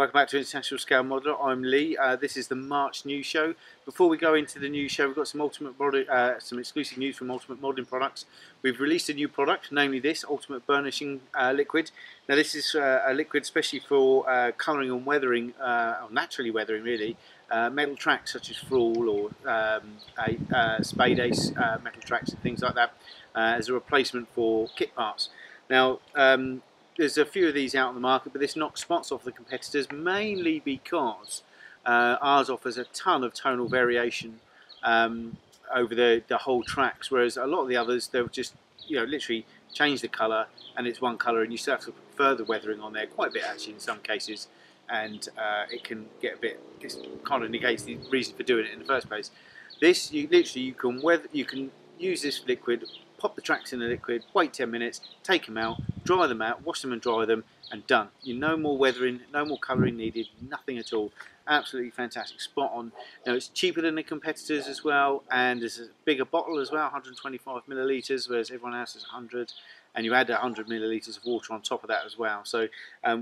Welcome back to International Scale Modeler. I'm Lee. This is the March news show. Before we go into the news show, we've got some exclusive news from Ultimate Modeling Products. We've released a new product, namely this Ultimate Burnishing Liquid. Now, this is a liquid especially for colouring and weathering, or naturally weathering really, metal tracks such as Frawl or Spade Ace metal tracks and things like that, as a replacement for kit parts. Now, there's a few of these out on the market, but this knocks spots off the competitors, mainly because ours offers a ton of tonal variation over the whole tracks, whereas a lot of the others, they'll just literally change the colour and it's one colour, and you still have to put further weathering on there, quite a bit actually in some cases, and it can get a bit, it kind of negates the reason for doing it in the first place. This, you can use this liquid, pop the tracks in the liquid, wait 10 minutes, take them out, dry them out, wash them and dry them, and done. No more weathering, no more colouring needed, nothing at all. Absolutely fantastic, spot on. Now it's cheaper than the competitors as well, and there's a bigger bottle as well, 125 millilitres, whereas everyone else is 100, and you add 100 millilitres of water on top of that as well. So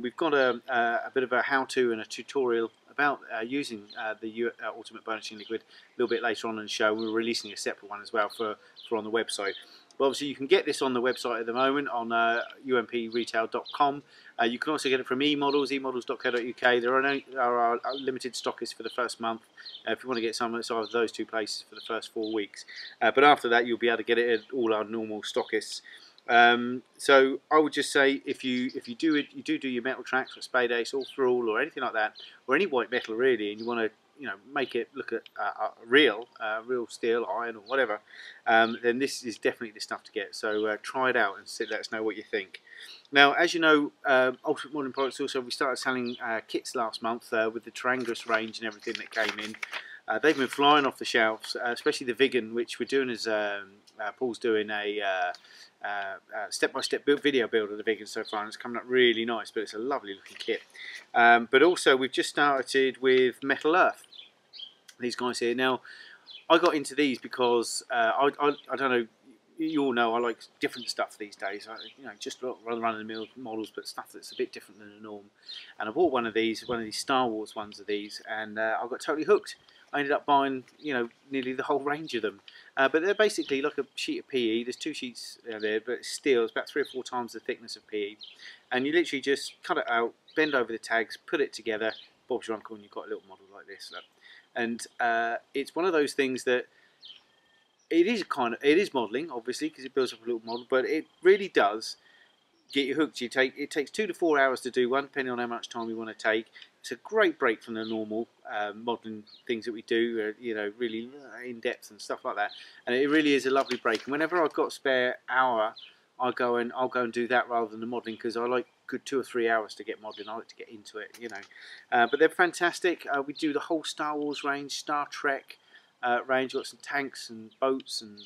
we've got a bit of a how-to and a tutorial about using the Ultimate Burnishing Liquid a little bit later on in the show. We're releasing a separate one as well for on the website. But obviously you can get this on the website at the moment on umpretail.com. You can also get it from emodels.co.uk. There are limited stockists for the first month. If you want to get some of those two places for the first 4 weeks. But after that you'll be able to get it at all our normal stockists. So I would just say, if you do your metal tracks or Spade Ace or Frawl or anything like that, or any white metal really, and you want to make it look at real steel, iron or whatever, then this is definitely the stuff to get. So try it out and let us know what you think. Now, as you know, Ultimate Modeling Products also, we started selling kits last month with the Terangris range and everything that came in. They've been flying off the shelves, especially the Vegan, which we're doing as Paul's doing a step-by-step video build of the Vegan so far, and it's coming up really nice, but it's a lovely looking kit. But also we've just started with Metal Earth, these guys here. Now I got into these because I don't know, you all know I like different stuff these days. Just run-of-the-mill models, but stuff that's a bit different than the norm. And I bought one of these Star Wars ones of these, and I got totally hooked. I ended up buying, nearly the whole range of them. But they're basically like a sheet of PE. There's two sheets there, but it's steel. It's about 3 or 4 times the thickness of PE. And you literally just cut it out, bend over the tags, put it together. Bob's your uncle, and you've got a little model like this. Look. And it's one of those things that it is modelling, obviously, because it builds up a little model, but it really does get you hooked. It takes 2 to 4 hours to do one, depending on how much time you want to take. It's a great break from the normal modelling things that we do, really in depth and stuff like that. And it really is a lovely break. And whenever I've got a spare hour, I'll go and do that rather than the modelling, because I like good 2 or 3 hours to get modelling. I like to get into it, But they're fantastic. We do the whole Star Wars range, Star Trek range. We've got some tanks and boats and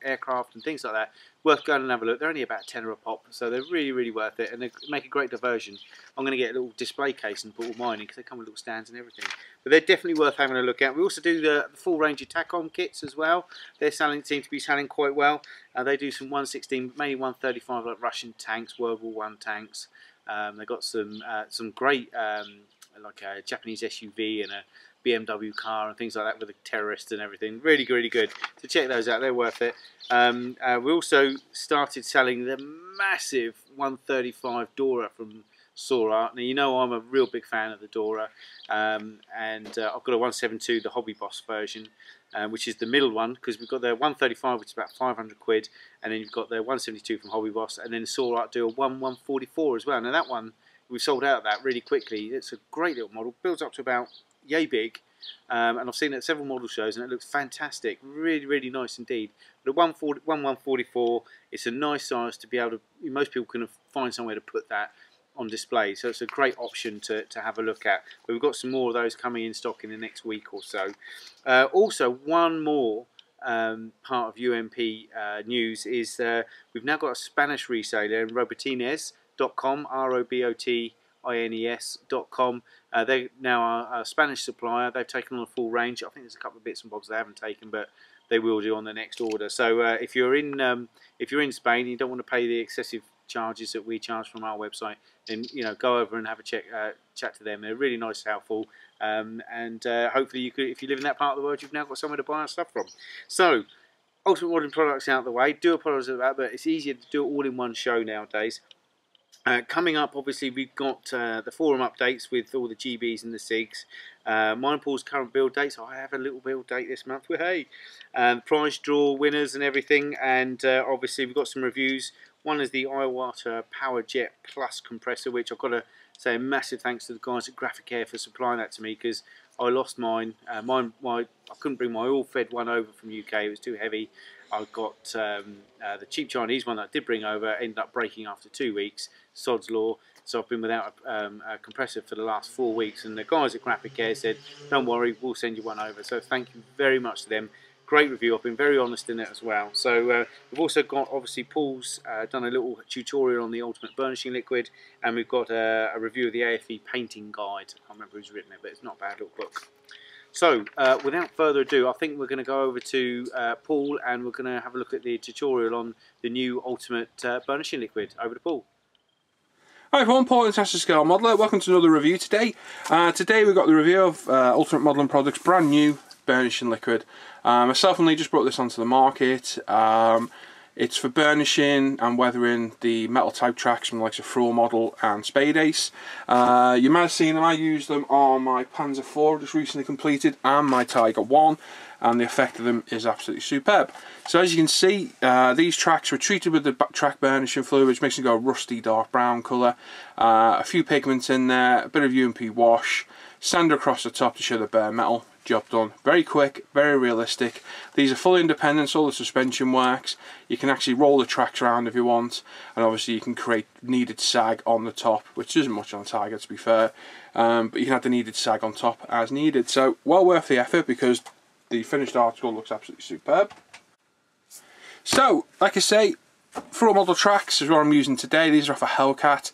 aircraft and things like that. Worth going and have a look. They're only about £10 a pop, so they're really worth it, and they make a great diversion. I'm going to get a little display case and put all mine in, because they come with little stands and everything. But they're definitely worth having a look at. We also do the full range of TACOM kits as well. They're seem to be selling quite well. They do some 116, mainly 135, like Russian tanks, World War I tanks. They've got some great like a Japanese SUV and a BMW car and things like that with the terrorists and everything. Really good. So check those out, they're worth it. We also started selling the massive 135 Dora from Saurart. Now I'm a real big fan of the Dora, and I've got a 172, the Hobby Boss version, which is the middle one, because we've got the 135, which is about 500 quid, and then you've got the 172 from Hobby Boss, and then Saurart do a 144 as well. Now that one, we sold out of that really quickly. It's a great little model, builds up to about yay big, and I've seen it at several model shows, and it looks fantastic, really nice indeed. But a 144, it's a nice size to be able to, most people can find somewhere to put that on display, so it's a great option to have a look at. But we've got some more of those coming in stock in the next week or so. Also, one more part of UMP news is we've now got a Spanish reseller in Robotines.com, ROBOTINES.com. They're now a Spanish supplier. They've taken on a full range. I think there's a couple of bits and bobs they haven't taken, but they will do on the next order. So if you're in Spain, you don't want to pay the excessive charges that we charge from our website, then go over and have a chat to them. They're really nice, helpful, and hopefully you could, if you live in that part of the world, you've now got somewhere to buy our stuff from. So, Ultimate Modelling products out of the way. Do apologise about that, but it's easier to do it all in one show nowadays. Coming up, obviously, we've got the forum updates with all the GBs and the SiGs. Mine Paul's current build date, so I have a little build date this month. Hey, prize draw winners and everything, and obviously we've got some reviews. One is the Iwata Power Jet Plus compressor, which I've got to say a massive thanks to the guys at Graphic Air for supplying that to me, because I lost mine. I couldn't bring my all-fed one over from UK. It was too heavy. I got the cheap Chinese one that I did bring over, ended up breaking after 2 weeks. Sod's law. So I've been without a compressor for the last 4 weeks, and the guys at Graphic Air said, "Don't worry, we'll send you one over." So thank you very much to them. Great review. I've been very honest in it as well. So we've also got, obviously, Paul's done a little tutorial on the Ultimate Burnishing Liquid, and we've got a review of the AFE painting guide. I can't remember who's written it, but it's not a bad little book. So, without further ado, I think we're going to go over to Paul, and we're going to have a look at the tutorial on the new Ultimate Burnishing Liquid. Over to Paul. Hi everyone, Paul International Scale Modeller. Welcome to another review today. Today we've got the review of Ultimate Modelling Products brand new Burnishing Liquid. Myself and Lee just brought this onto the market. It's for burnishing and weathering the metal type tracks from the likes of Floor Model and Spade Ace. You might have seen them. I used them on my Panzer 4 just recently completed and my Tiger 1, and the effect of them is absolutely superb. So as you can see, these tracks were treated with the track burnishing fluid, which makes them go a rusty dark brown colour. A few pigments in there, a bit of UMP wash, sander across the top to show the bare metal. Job done. Very quick, very realistic. These are fully independent, so all the suspension works. You can actually roll the tracks around if you want, and obviously you can create needed sag on the top, which isn't much on Tiger to be fair, but you can have the needed sag on top as needed. So well worth the effort, because the finished article looks absolutely superb. So, like I say, Floor Model tracks is what I'm using today. These are off a Hellcat.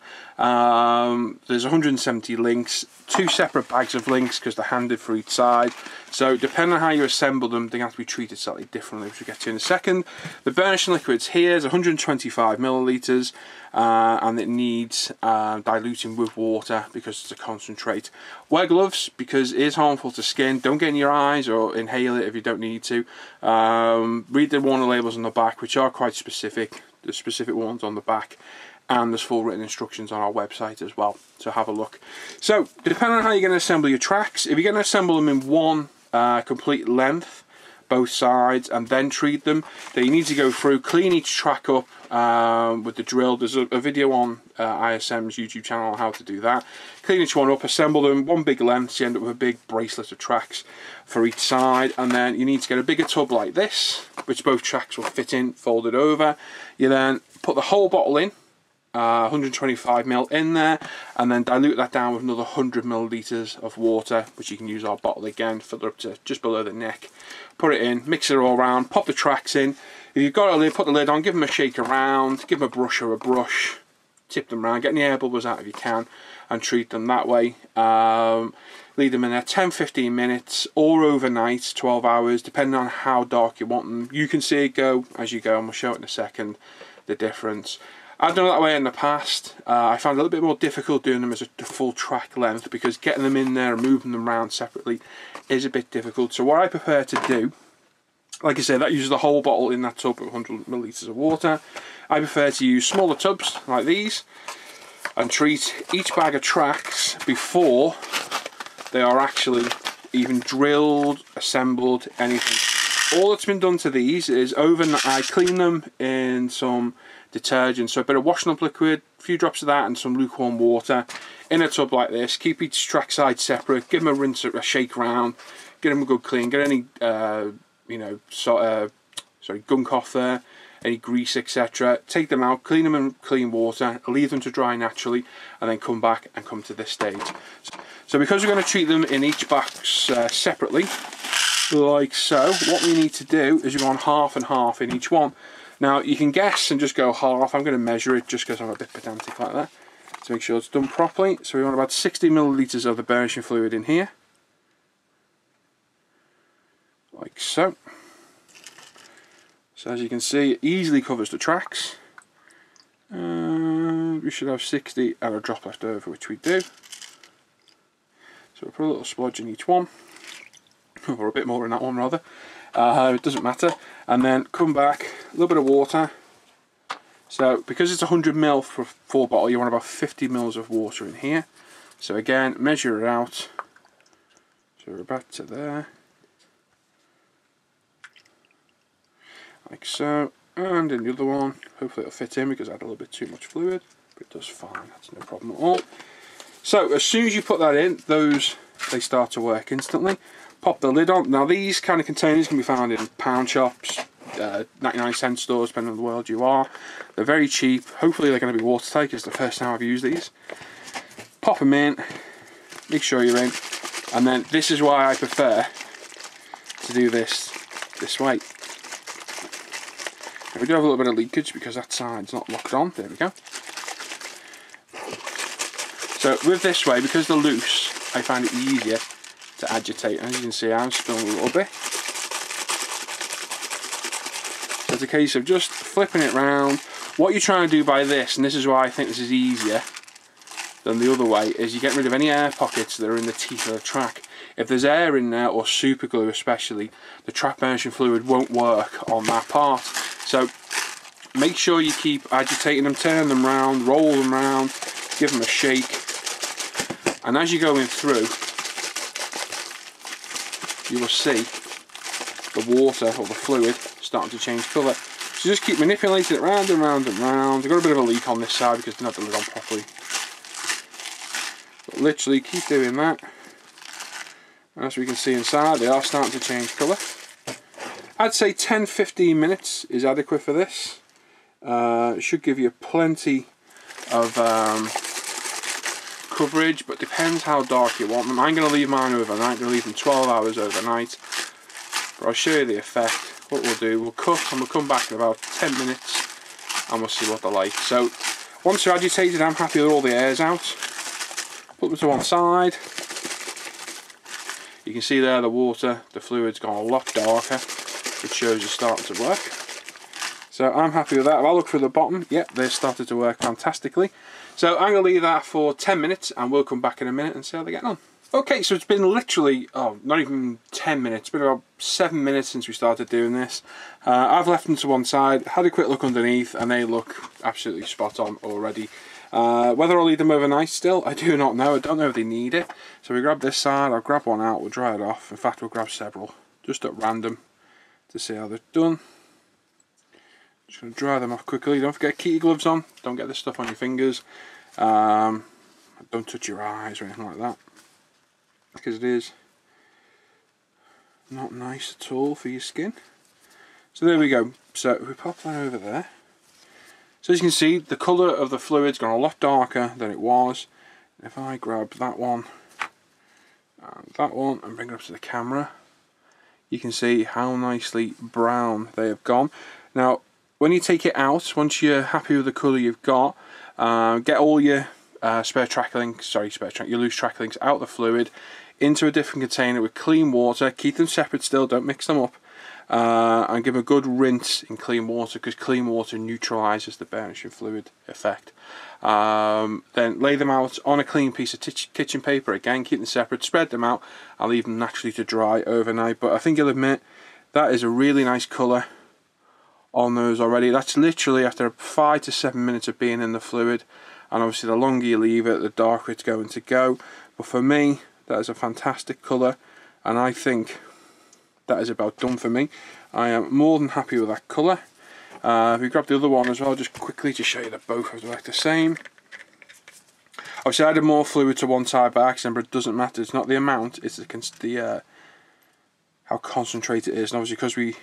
There's 170 links, 2 separate bags of links because they're handed for each side. So depending on how you assemble them, they have to be treated slightly differently, which we'll get to in a second. The burnishing liquids here is 125 millilitres, and it needs diluting with water because it's a concentrate. Wear gloves because it is harmful to skin. Don't get in your eyes or inhale it if you don't need to. Read the warning labels on the back, which are quite specific. The specific ones on the back, and there's full written instructions on our website as well, so have a look. So depending on how you're going to assemble your tracks, if you're going to assemble them in one complete length, both sides, and then treat them, then you need to go through, clean each track up with the drill. There's a video on ISM's YouTube channel on how to do that. Clean each one up, assemble them one big length, so you end up with a big bracelet of tracks for each side. And then you need to get a bigger tub like this, which both tracks will fit in, folded over. You then put the whole bottle in, 125 ml in there, and then dilute that down with another 100 millilitres of water, which you can use our bottle again, fill it up to just below the neck. Put it in, mix it all around, pop the tracks in. If you've got a lid, put the lid on, give them a shake around, give them a brush or a brush, tip them around, get any air bubbles out if you can, and treat them that way. Leave them in there 10-15 minutes or overnight, 12 hours, depending on how dark you want them. You can see it go as you go, and we'll show it in a second, the difference. I've done it that way in the past. I found it a little bit more difficult doing them as a full track length, because getting them in there and moving them around separately is a bit difficult. So what I prefer to do, like I said, that uses the whole bottle in that tub of 100 millilitres of water. I prefer to use smaller tubs like these and treat each bag of tracks before they are actually even drilled, assembled, anything. All that's been done to these is overnight. I clean them in some detergent, so a bit of washing up liquid, a few drops of that, and some lukewarm water in a tub like this. Keep each track side separate, give them a rinse, a shake round, get them a good clean, get any gunk off there, any grease, etc. Take them out, clean them in clean water, leave them to dry naturally, and then come back and come to this stage. So because we're going to treat them in each box separately, like so, what we need to do is you go on half and half in each one. Now you can guess and just go half. I'm going to measure it just because I'm a bit pedantic like that, to make sure it's done properly. So we want about 60 millilitres of the burnishing fluid in here, like so. So as you can see, it easily covers the tracks. we should have 60 and a drop left over, which we do. So we'll put a little splodge in each one, or a bit more in that one rather. It doesn't matter. And then come back, a little bit of water. So because it's 100 ml for a full bottle, you want about 50 ml of water in here. So again, measure it out. So we're back to there, like so. And in the other one, hopefully it'll fit in because I had a little bit too much fluid, but it does fine, that's no problem at all. So as soon as you put that in, they start to work instantly. Pop the lid on. Now these kind of containers can be found in pound shops, 99-cent stores, depending on the world you are. They're very cheap. Hopefully they're going to be watertight, because it's the first time I've used these. Pop them in, make sure you're in, and then this is why I prefer to do this way. We do have a little bit of leakage because that side's not locked on. There we go. So with this way, because they're loose, I find it easier to agitate. As you can see, I'm spilling a little bit. So it's a case of just flipping it round. What you're trying to do by this, and this is why I think this is easier than the other way, is you get rid of any air pockets that are in the teeth of the track. If there's air in there, or super glue especially, the track burnishing fluid won't work on that part. So make sure you keep agitating them, turn them round, roll them round, give them a shake, and as you're going through, you will see the water or the fluid starting to change colour. So just keep manipulating it round and round and round. I've got a bit of a leak on this side because I didn't have the lid on properly. But literally keep doing that. As we can see inside, they are starting to change colour. I'd say 10-15 minutes is adequate for this. It should give you plenty of coverage, but depends how dark you want them. I'm going to leave mine overnight. I'm going to leave them 12 hours overnight. But I'll show you the effect. What we'll do, we'll cut and we'll come back in about 10 minutes and we'll see what they're like. So once they're agitated, I'm happy with all the air's out. Put them to one side. You can see there the water, the fluid's gone a lot darker, which shows it's starting to work. So I'm happy with that. If I look through the bottom, yep, they've started to work fantastically. So I'm going to leave that for 10 minutes and we'll come back in a minute and see how they're getting on. Okay, so it's been literally, not even 10 minutes, it's been about 7 minutes since we started doing this. I've left them to one side, had a quick look underneath, and they look absolutely spot on already. Whether I'll leave them overnight still, I do not know. I don't know if they need it. So we grab this side, I'll grab one out, we'll dry it off. In fact, we'll grab several, just at random, to see how they're done. Just going to dry them off quickly. Don't forget, keep your gloves on. Don't get this stuff on your fingers. Don't touch your eyes or anything like that, because it is not nice at all for your skin. So there we go. So we pop that over there. So as you can see, the colour of the fluid's gone a lot darker than it was. If I grab that one and bring it up to the camera, you can see how nicely brown they have gone. Now when you take it out, once you're happy with the colour you've got, get all your your loose track links out of the fluid into a different container with clean water. Keep them separate still, don't mix them up, and give them a good rinse in clean water, because clean water neutralises the burnishing fluid effect. Then lay them out on a clean piece of kitchen paper. Again, keep them separate, spread them out, and leave them naturally to dry overnight. But I think you'll admit that is a really nice colour on those already. That's literally after 5 to 7 minutes of being in the fluid, and obviously the longer you leave it, the darker it's going to go. But for me, that is a fantastic colour, and I think that is about done for me. I am more than happy with that colour. If we grab the other one as well, just quickly to show you that both are like the same. Obviously I added more fluid to one side by accident, but it doesn't matter. It's not the amount, it's the how concentrated it is. And obviously because we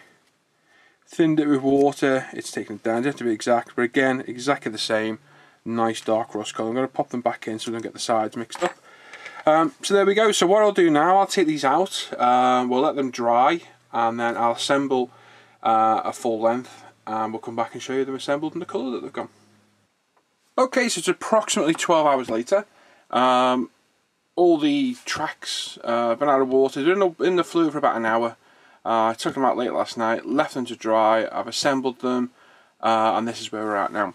thinned it with water, it's taken it down. You have to be exact, but again, exactly the same. Nice dark rust colour. I'm going to pop them back in so we don't get the sides mixed up. So there we go. So what I'll do now, I'll take these out, we'll let them dry, and then I'll assemble a full length, and we'll come back and show you them assembled and the colour that they've gone. Okay, so it's approximately 12 hours later. All the tracks have been out of water. They're in the fluid for about an hour. I took them out late last night, left them to dry, I've assembled them, and this is where we're at now.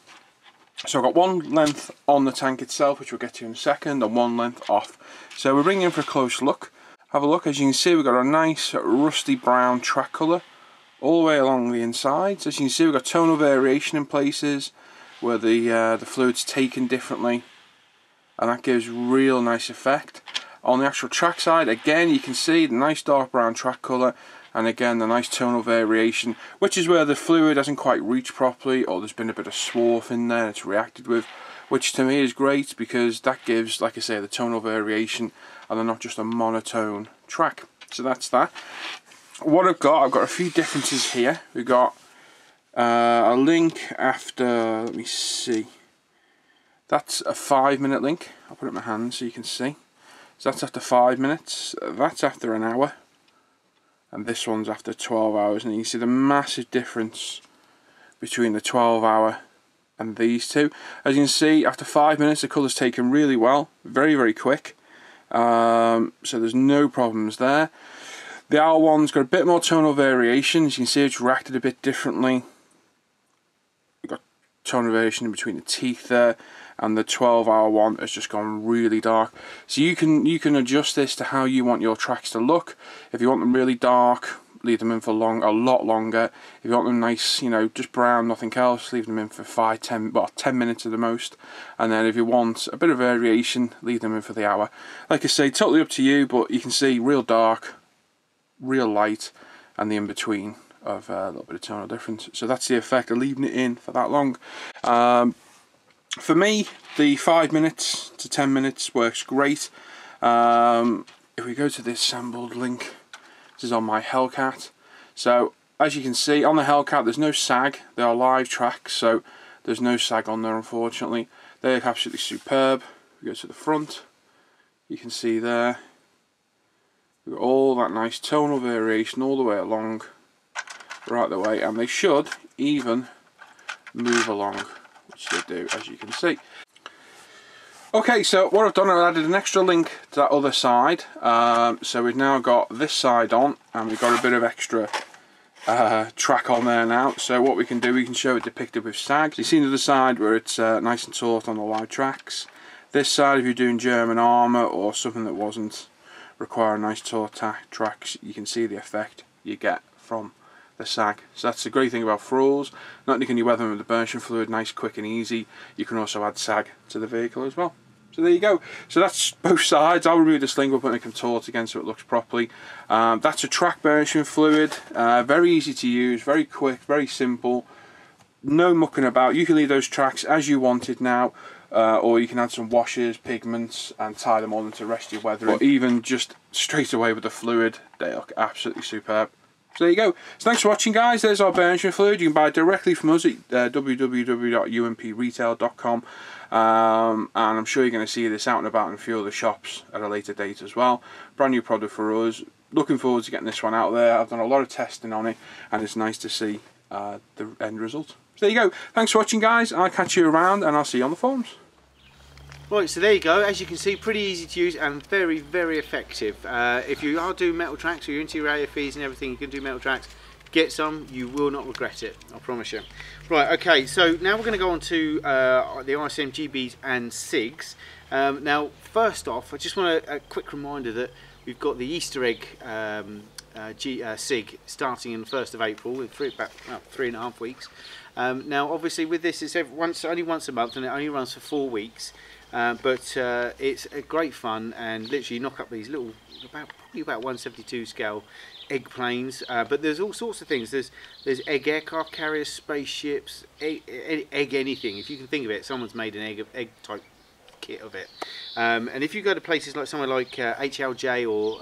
So I've got one length on the tank itself, which we'll get to in a second, and one length off. So we're bringing in for a close look. Have a look. As you can see, we've got a nice rusty brown track colour all the way along the insides. As you can see, we've got tonal variation in places where the fluid's taken differently, and that gives real nice effect. On the actual track side, again, you can see the nice dark brown track colour, and again the nice tonal variation, which is where the fluid hasn't quite reached properly, or there's been a bit of swarf in there it's reacted with, which to me is great because that gives, like I say, the tonal variation and they're not just a monotone track. So that's that. What I've got a few differences here. We've got a link after, let me see, that's a 5-minute link. I'll put it in my hand so you can see. So that's after 5 minutes, that's after an hour, and this one's after 12 hours, and you can see the massive difference between the 12-hour and these two. As you can see, after 5 minutes the colour's taken really well, very, very quick, so there's no problems there. The hour one's got a bit more tonal variation. As you can see, it's reacted a bit differently. We've got tonal variation in between the teeth there, and the 12-hour one has just gone really dark. So you can adjust this to how you want your tracks to look. If you want them really dark, leave them in for a lot longer. If you want them nice, you know, just brown, nothing else, leave them in for 10 minutes at the most. And then if you want a bit of variation, leave them in for the hour. Like I say, totally up to you, but you can see real dark, real light, and the in-between of a little bit of tonal difference. So that's the effect of leaving it in for that long. For me, the 5 minutes to 10 minutes works great. If we go to the assembled link, this is on my Hellcat. So as you can see on the Hellcat, there's no sag. They are live tracks, so there's no sag on there, unfortunately. They look absolutely superb. We go to the front, you can see there we've got all that nice tonal variation all the way along, right the way, and they should even move along, which they do, as you can see. Okay, so what I've done, I've added an extra link to that other side. So we've now got this side on, and we've got a bit of extra track on there now. So what we can do, we can show it depicted with sags. You see the other side where it's nice and taut on the live tracks. This side, if you're doing German armour or something that wasn't requiring nice taut tracks, you can see the effect you get from the sag. So that's the great thing about Frulls. Not only can you weather them with the burnishing fluid, nice, quick and easy, you can also add sag to the vehicle as well. So there you go. So that's both sides. I'll remove this link, we'll put it contort again so it looks properly. That's a track burnishing fluid. Very easy to use, very quick, very simple. No mucking about. You can leave those tracks as you wanted now, or you can add some washers, pigments, and tie them all into rest your weathering. Or even just straight away with the fluid, they look absolutely superb. So there you go. So thanks for watching, guys. There's our burnishing fluid. You can buy it directly from us at www.umpretail.com. And I'm sure you're going to see this out and about in a few other shops at a later date as well. Brand new product for us. Looking forward to getting this one out there. I've done a lot of testing on it, and it's nice to see the end result. So there you go. Thanks for watching, guys. I'll catch you around, and I'll see you on the forums. Right, so there you go. As you can see, pretty easy to use and very, very effective. If you are doing metal tracks, or you're into your AFEs and everything, you can do metal tracks, get some, you will not regret it, I promise you. Right, okay, so now we're going to go on to the ISM GBs and SiGs. Now, first off, I just want a quick reminder that we've got the Easter egg SiG starting on the 1st of April, in about 3.5 weeks. Now, obviously, with this, it's only once a month, and it only runs for 4 weeks. But it's a great fun, and literally knock up these little, probably about 1/72 scale egg planes. But there's all sorts of things. There's egg aircraft carriers, spaceships, egg anything. If you can think of it, someone's made an egg type kit of it. And if you go to places like somewhere like HLJ or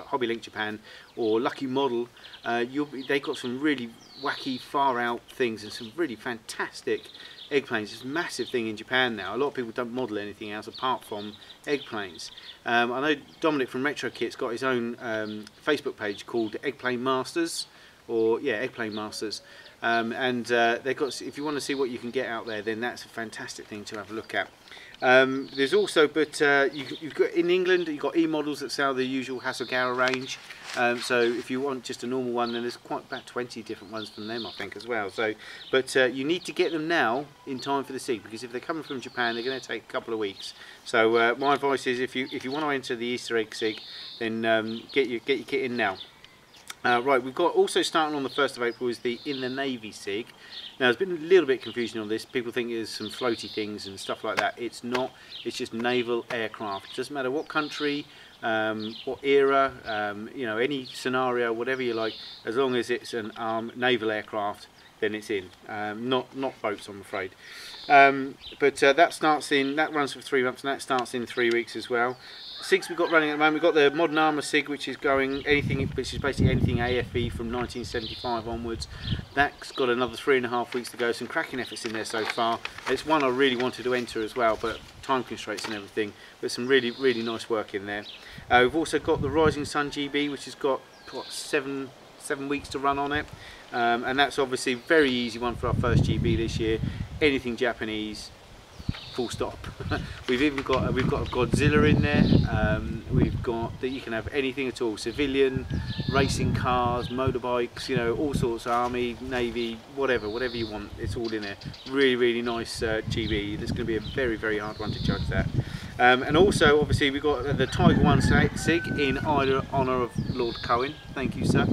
Hobby Link Japan or Lucky Model, they've got some really wacky, far out things and some really fantastic egg planes. It's a massive thing in Japan now. A lot of people don't model anything else apart from egg planes. I know Dominic from Retro Kit's got his own Facebook page called Eggplane Masters, or yeah, Eggplane Masters. they've got. If you want to see what you can get out there, then that's a fantastic thing to have a look at. There's also, but you've got in England, you've got e-models that sell the usual Hasegawa range. So if you want just a normal one, then there's quite about 20 different ones from them, I think, as well. So, but you need to get them now in time for the SiG, because if they're coming from Japan, they're going to take a couple of weeks. So my advice is, if you want to enter the Easter egg SiG, then get your kit in now. Right, we've got also starting on the 1st of April is the In the Navy SiG. Now there's been a little bit of confusion on this. People think there's some floaty things and stuff like that. It's not. It's just naval aircraft. It doesn't matter what country, what era, you know, any scenario, whatever you like, as long as it's an naval aircraft, then it's in. Not boats, I'm afraid. But that runs for 3 months, and that starts in 3 weeks as well. SiGs we've got running at the moment, we've got the Modern Armour SiG, which is going which is basically anything AFE from 1975 onwards. That's got another 3.5 weeks to go. Some cracking efforts in there so far. It's one I really wanted to enter as well, but time constraints and everything. But some really nice work in there. We've also got the Rising Sun GB, which has got what, seven weeks to run on it, and that's obviously a very easy one for our first GB this year. Anything Japanese. Full stop. we've got a Godzilla in there. We've got that you can have anything at all, civilian, racing cars, motorbikes, you know, all sorts, army, navy, whatever you want, it's all in there. Really nice GB. It's going to be a very hard one to judge that. And also obviously we've got the Tiger 1 SiG in honour of Lord Cohen. Thank you, sir.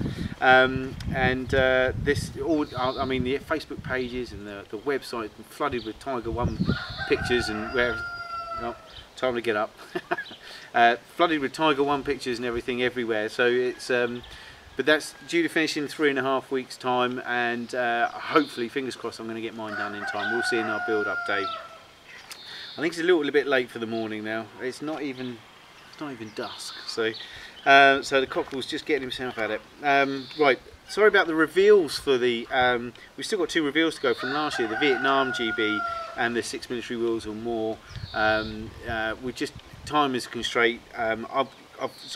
This all, I mean, the Facebook pages and the website has been flooded with Tiger 1 pictures, and where, oh, time to get up. Flooded with Tiger 1 pictures and everything everywhere. So it's but that's due to finish in 3.5 weeks time, and hopefully, fingers crossed, I'm going to get mine done in time. We'll see in our build update. I think it's a little bit late for the morning now. It's not even dusk. So so the cockerel's just getting himself at it. Right, sorry about the reveals for the. We've still got 2 reveals to go from last year: the Vietnam GB and the 6 military wheels or more. We just, time is a constraint. I've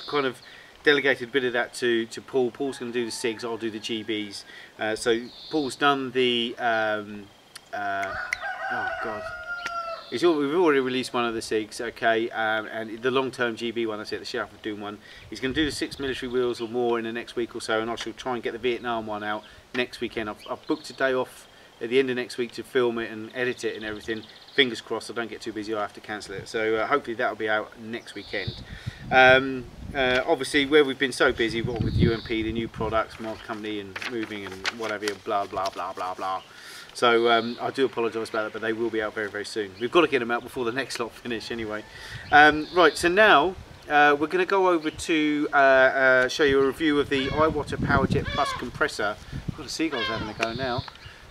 kind of delegated a bit of that to Paul. Paul's going to do the SiGs, I'll do the GBs. So Paul's done the. Oh God. We've already released one of the SiGs, okay, and the long-term GB one, that's it, the Sheriff of Doom one. He's going to do the 6 military wheels or more in the next week or so, and I shall try and get the Vietnam one out next weekend. I've booked a day off at the end of next week to film it and edit it and everything. Fingers crossed I don't get too busy, I have to cancel it. So hopefully that'll be out next weekend. Obviously, where we've been so busy, what with UMP, the new products, mod company, and moving and whatever, blah blah blah blah blah. So I do apologise about that, but they will be out very soon. We've got to get them out before the next lot finish anyway. Right, so now we're going to go over to show you a review of the Iwata PowerJet Plus compressor. I've got the seagulls having a go now.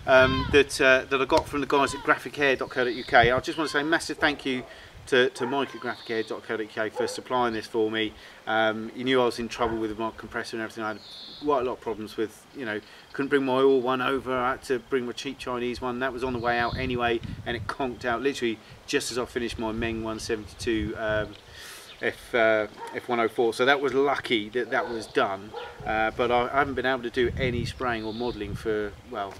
That I got from the guys at graphichair.co.uk. I just want to say a massive thank you to Mike at graphichair.co.uk for supplying this for me. You knew I was in trouble with my compressor and everything. I had quite a lot of problems with, you know, couldn't bring my oil one over. I had to bring my cheap Chinese one. That was on the way out anyway, and it conked out literally just as I finished my Meng 172 F104. So that was lucky that that was done. But I haven't been able to do any spraying or modelling for, well,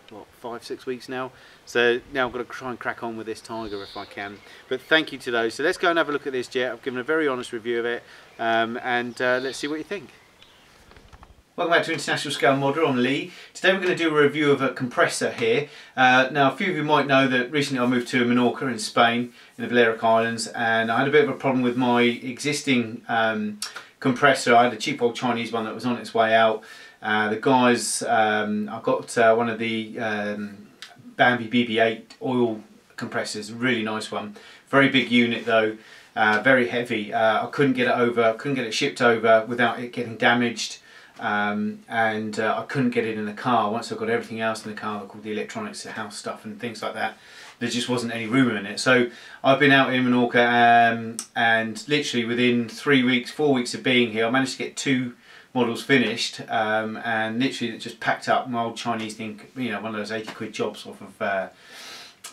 what, 5-6 weeks now. So now I've got to try and crack on with this Tiger if I can. But thank you to those. So let's go and have a look at this jet. I've given a very honest review of it, and let's see what you think. Welcome back to International Scale Modder. I'm Lee. Today we're going to do a review of a compressor here. Now a few of you might know that recently I moved to Menorca in Spain, in the Balearic Islands, and I had a bit of a problem with my existing compressor. I had a cheap old Chinese one that was on its way out. The guys, I got one of the Bambi BB8 oil compressors, really nice one. Very big unit though, very heavy. I couldn't get it over, couldn't get it shipped over without it getting damaged. And I couldn't get it in the car. Once I got everything else in the car, like all the electronics, the house stuff and things like that, there just wasn't any room in it. So I've been out in Menorca, and literally within 3 weeks, 4 weeks of being here, I managed to get 2 models finished, and literally it just packed up. My old Chinese thing, you know, one of those 80 quid jobs off of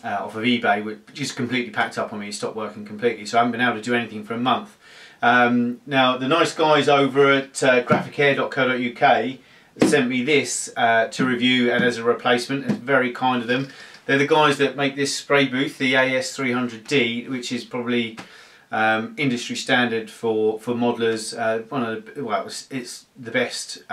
eBay, which just completely packed up on me. It stopped working completely, so I haven't been able to do anything for a month. Now the nice guys over at graphichair.co.uk, sent me this to review and as a replacement. It's very kind of them. They're the guys that make this spray booth, the AS300D, which is probably industry standard for modelers. It's the best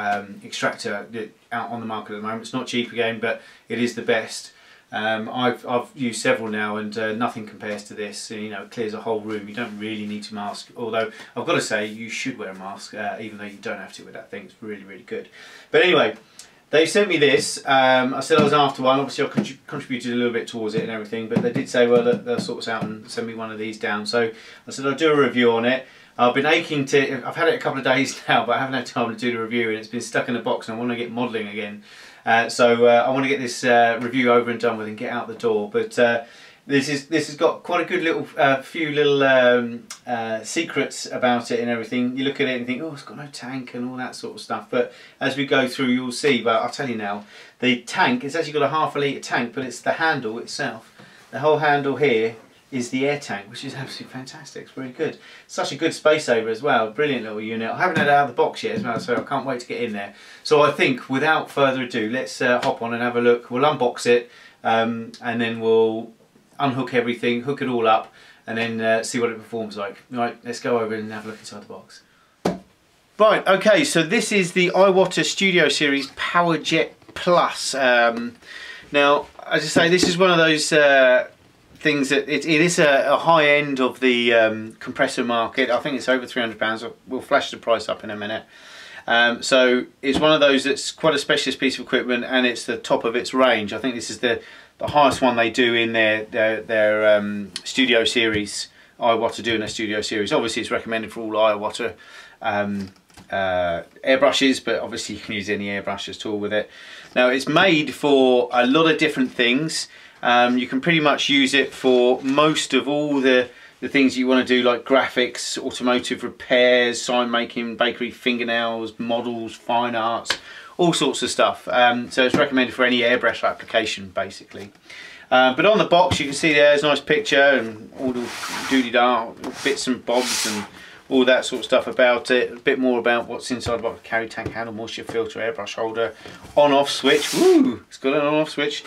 extractor out on the market at the moment. It's not cheap again, but it is the best. I've used several now, and nothing compares to this. You know, it clears a whole room. You don't really need to mask, although I've got to say you should wear a mask, even though you don't have to with that thing. It's really, really good. But anyway, they sent me this. I said I was after one. Obviously, I contributed a little bit towards it and everything, but they did say, well, they'll sort us out and send me one of these down. So I said I'll do a review on it. I've been aching to. I've had it a couple of days now, but I haven't had time to do the review, and it's been stuck in a box, and I want to get modelling again. So I want to get this review over and done with and get out the door. But this has got quite a good little few little secrets about it and everything. You look at it and think, oh, it's got no tank and all that sort of stuff. But as we go through, you'll see. But I'll tell you now, the tank, it's actually got a ½ litre tank, but it's the handle itself. The whole handle here is the air tank, which is absolutely fantastic. It's really good. Such a good space saver as well. Brilliant little unit. I haven't had it out of the box yet as well, so I can't wait to get in there. So I think, without further ado, let's hop on and have a look. We'll unbox it, and then we'll unhook everything, hook it all up, and then see what it performs like. Right, let's go over and have a look inside the box. Right, okay, so this is the Iwata Studio Series Power Jet Plus. Now, as I say, this is one of those things that it is a high end of the compressor market. I think it's over £300. We'll flash the price up in a minute. So it's one of those that's quite a specialist piece of equipment, and it's the top of its range. I think this is the highest one they do in their studio series. Iwata doing a studio series. Obviously, it's recommended for all Iwata airbrushes, but obviously you can use any airbrush at all with it. Now, it's made for a lot of different things. You can pretty much use it for most of all the things you want to do, like graphics, automotive repairs, sign making, bakery, fingernails, models, fine arts, all sorts of stuff. So it's recommended for any airbrush application, basically. But on the box, you can see there's a nice picture and all the doody-da, bits and bobs and all that sort of stuff about it. A bit more about what's inside the box: carry tank handle, moisture filter, airbrush holder, on-off switch. Woo! It's got an on-off switch.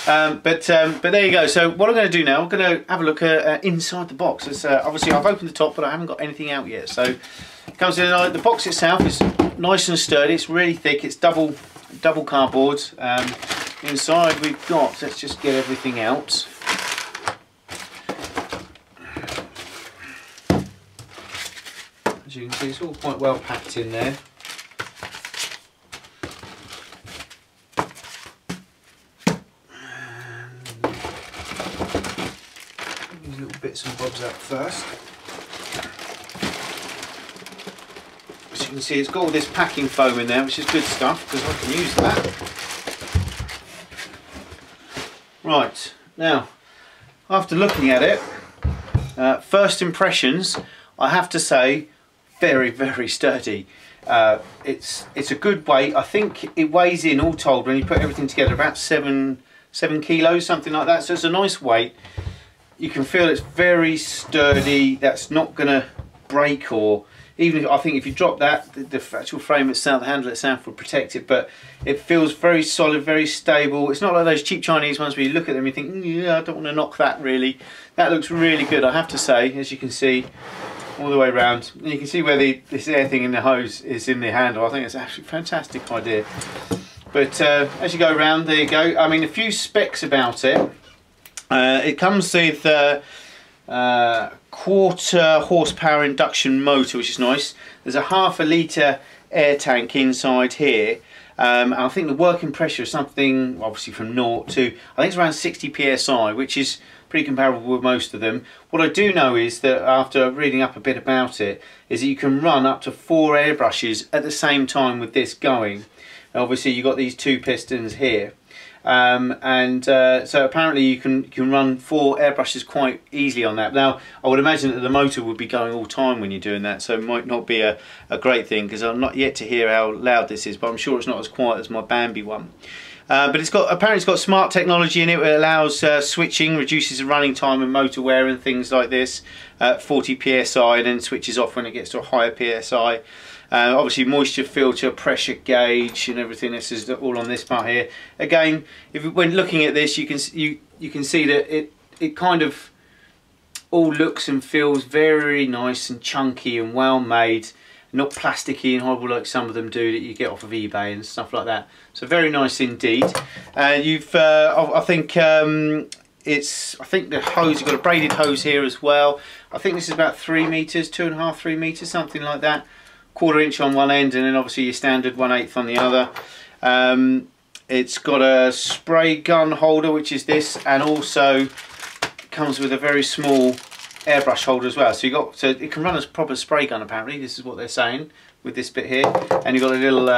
But there you go. So what I'm going to do now, I'm going to have a look at inside the box. It's, obviously, I've opened the top, but I haven't got anything out yet. So it comes in. The box itself is nice and sturdy. It's really thick. It's double cardboard. Inside we've got. Let's just get everything out. As you can see, it's all quite well packed in there. These little bits and bobs out first. As you can see, it's got all this packing foam in there, which is good stuff because I can use that. Right, now, after looking at it, first impressions, I have to say, very, very sturdy. It's a good weight. I think it weighs in all told, when you put everything together, about 7 kilos, something like that. So it's a nice weight. You can feel it's very sturdy. That's not going to break, or even if, I think if you drop that, the actual frame itself, the handle itself will protect it. But it feels very solid, very stable. It's not like those cheap Chinese ones where you look at them and you think, yeah, I don't want to knock that really. That looks really good, I have to say, as you can see. All the way around, and you can see where this air thing in the hose is in the handle. I think it's actually a fantastic idea. But as you go around, there you go. I mean, a few specs about it. It comes with quarter horsepower induction motor, which is nice. There's a ½ litre air tank inside here. And I think the working pressure is something, obviously from 0 to, I think it's around 60 psi, which is pretty comparable with most of them. What I do know is that, after reading up a bit about it, is that you can run up to 4 airbrushes at the same time with this going. Obviously you've got these 2 pistons here. So apparently you can run 4 airbrushes quite easily on that. Now, I would imagine that the motor would be going all time when you're doing that, so it might not be a great thing, because I'm not yet to hear how loud this is, but I'm sure it's not as quiet as my Bambi one. But apparently it's got smart technology in it. It allows switching, reduces the running time and motor wear and things like this at 40 psi, and then switches off when it gets to a higher psi. Obviously moisture filter, pressure gauge and everything. This is all on this part here. Again, when looking at this, you can see that it kind of all looks and feels very nice and chunky and well made, not plasticky and horrible like some of them do that you get off of eBay and stuff like that. So very nice indeed. I think the hose, you've got a braided hose here as well. I think this is about 3 meters, 2.5, 3 meters, something like that. 1/4 inch on one end, and then obviously your standard 1/8 on the other. It's got a spray gun holder, which is this, and also comes with a very small airbrush holder as well. So it can run as proper spray gun apparently. This is what they're saying with this bit here, and you've got a little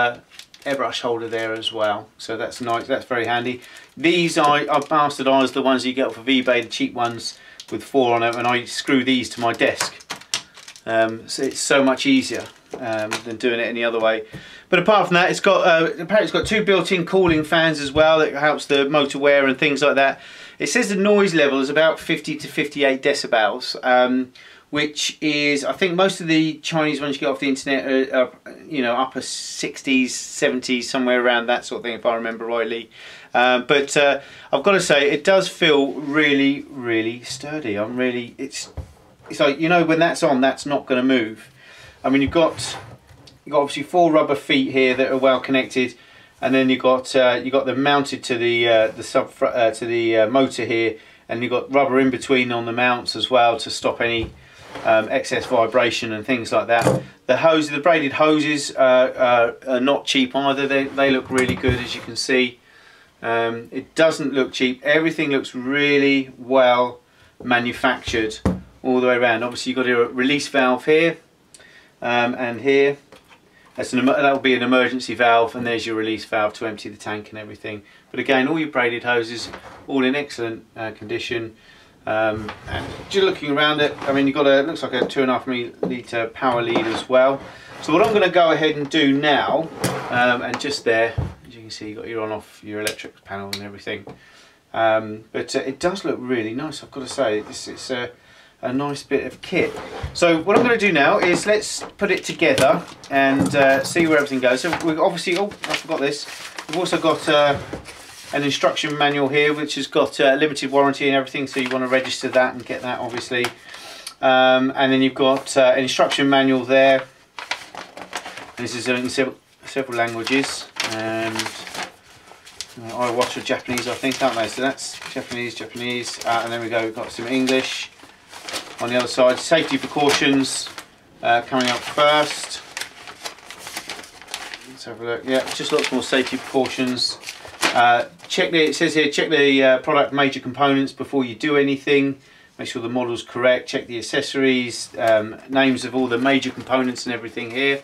airbrush holder there as well. So that's nice. That's very handy. These are bastardised, the ones you get off of eBay, the cheap ones with 4 on them, and I screw these to my desk. So it's so much easier than doing it any other way. But apart from that, it's got apparently it's got 2 built-in cooling fans as well that helps the motor wear and things like that. It says the noise level is about 50 to 58 decibels, which is, I think most of the Chinese ones you get off the internet are you know, upper 60s, 70s, somewhere around that sort of thing, if I remember rightly. But I've got to say, it does feel really, really sturdy. It's like, you know, when that's on, that's not going to move. I mean, you've got obviously 4 rubber feet here that are well connected, and then you've got them mounted to the motor here, and you've got rubber in between on the mounts as well to stop any excess vibration and things like that. The braided hoses are not cheap either. They look really good, as you can see. It doesn't look cheap. Everything looks really well manufactured all the way around. Obviously you've got a release valve here and here. That will be an emergency valve, and there's your release valve to empty the tank and everything. But again, all your braided hoses, all in excellent condition. And just looking around it, I mean, you've got looks like a 2.5 litre power lead as well. So what I'm going to go ahead and do now, and just there, as you can see, you've got your on-off, your electric panel and everything. But it does look really nice, I've got to say. It's a nice bit of kit. So what I'm going to do now is let's put it together and see where everything goes. So we've obviously, oh, I forgot this. We've also got an instruction manual here, which has got limited warranty and everything, so you want to register that and get that, obviously. And then you've got an instruction manual there. This is in several languages, and Iwata Japanese, I think, aren't they? So that's Japanese, and then we've got some English on the other side. Safety precautions coming up first. Let's have a look. Yeah, just lots more safety precautions. It says here, check the product major components before you do anything. Make sure the model's correct. Check the accessories, names of all the major components and everything here,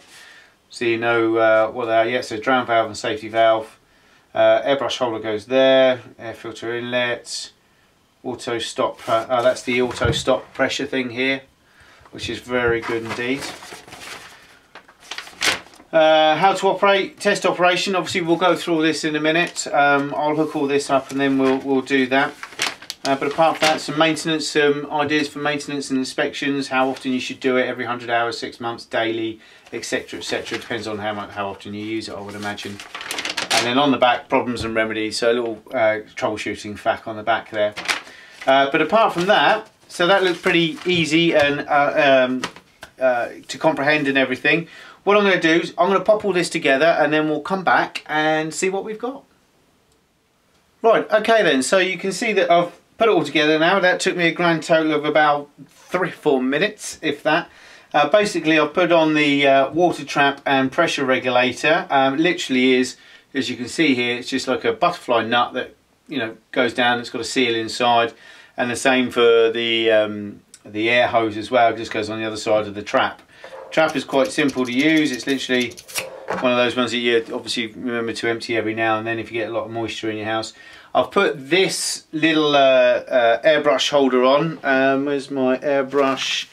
so you know what they are. Yeah, so drown valve and safety valve. Airbrush holder goes there. Air filter inlet. Auto stop. That's the auto stop pressure thing here, which is very good indeed. How to operate, test operation. Obviously we'll go through all this in a minute. I'll hook all this up and then we'll do that. But apart from that, some maintenance, some ideas for maintenance and inspections, how often you should do it, every 100 hours, 6 months, daily, etc, etc. Depends on how often you use it, I would imagine. And then on the back, problems and remedies, so a little troubleshooting fact on the back there. But apart from that, so that looks pretty easy and to comprehend and everything. What I'm going to do is I'm going to pop all this together and then we'll come back and see what we've got. Right, okay then, so you can see that I've put it all together now. That took me a grand total of about 3 or 4 minutes, if that. Basically I've put on the water trap and pressure regulator. Literally is, as you can see here, it's just like a butterfly nut that, you know, goes down. It's got a seal inside, and the same for the air hose as well. It just goes on the other side of the trap. Trap is quite simple to use. It's literally one of those ones that you obviously remember to empty every now and then if you get a lot of moisture in your house. I've put this little airbrush holder on. Where's my airbrush?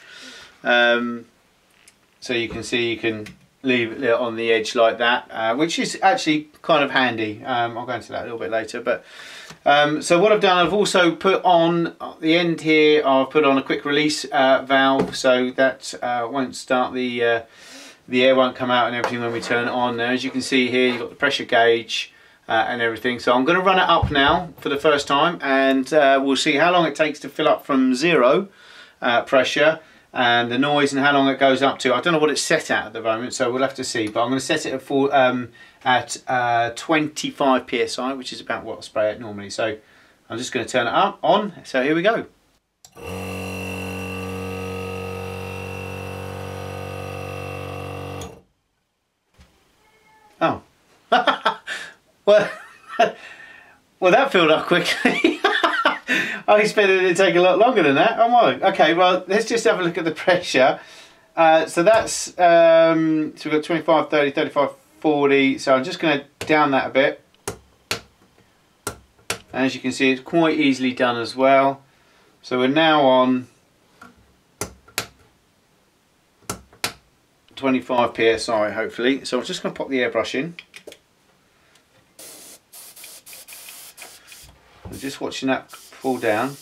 So you can see, you can leave it on the edge like that, which is actually kind of handy. I'll go into that a little bit later. But so what I've done, I've also put on the end here, I've put on a quick release valve, so that won't start the air won't come out and everything when we turn it on. Now, as you can see here, you've got the pressure gauge and everything. So I'm going to run it up now for the first time, and we'll see how long it takes to fill up from 0 pressure, and the noise, and how long it goes up to. I don't know what it's set at the moment, so we'll have to see. But I'm going to set it at 25 psi, which is about what I spray it normally. So I'm just going to turn it on. So here we go. Oh. well, that filled up quickly. I expected it to take a lot longer than that. Oh my. Okay, well, let's just have a look at the pressure. So that's, so we've got 25, 30, 35, 40. So I'm just going to down that a bit. And as you can see, it's quite easily done as well. So we're now on 25 psi, hopefully. So I'm just going to pop the airbrush in. I'm just watching that fall down.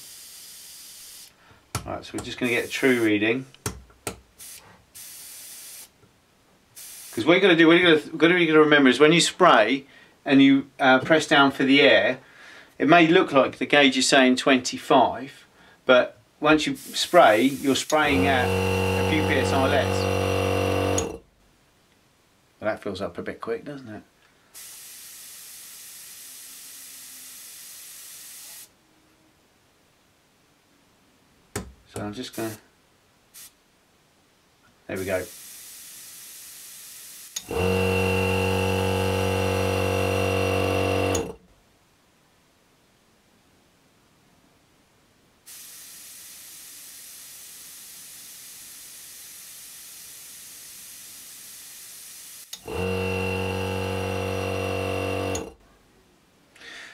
Right, so we're just going to get a true reading. Because what you're going to do, what you're going to remember is when you spray and you press down for the air, it may look like the gauge is saying 25, but once you spray, you're spraying at a few psi less. Well, that fills up a bit quick, doesn't it? So I'm just going to, there we go.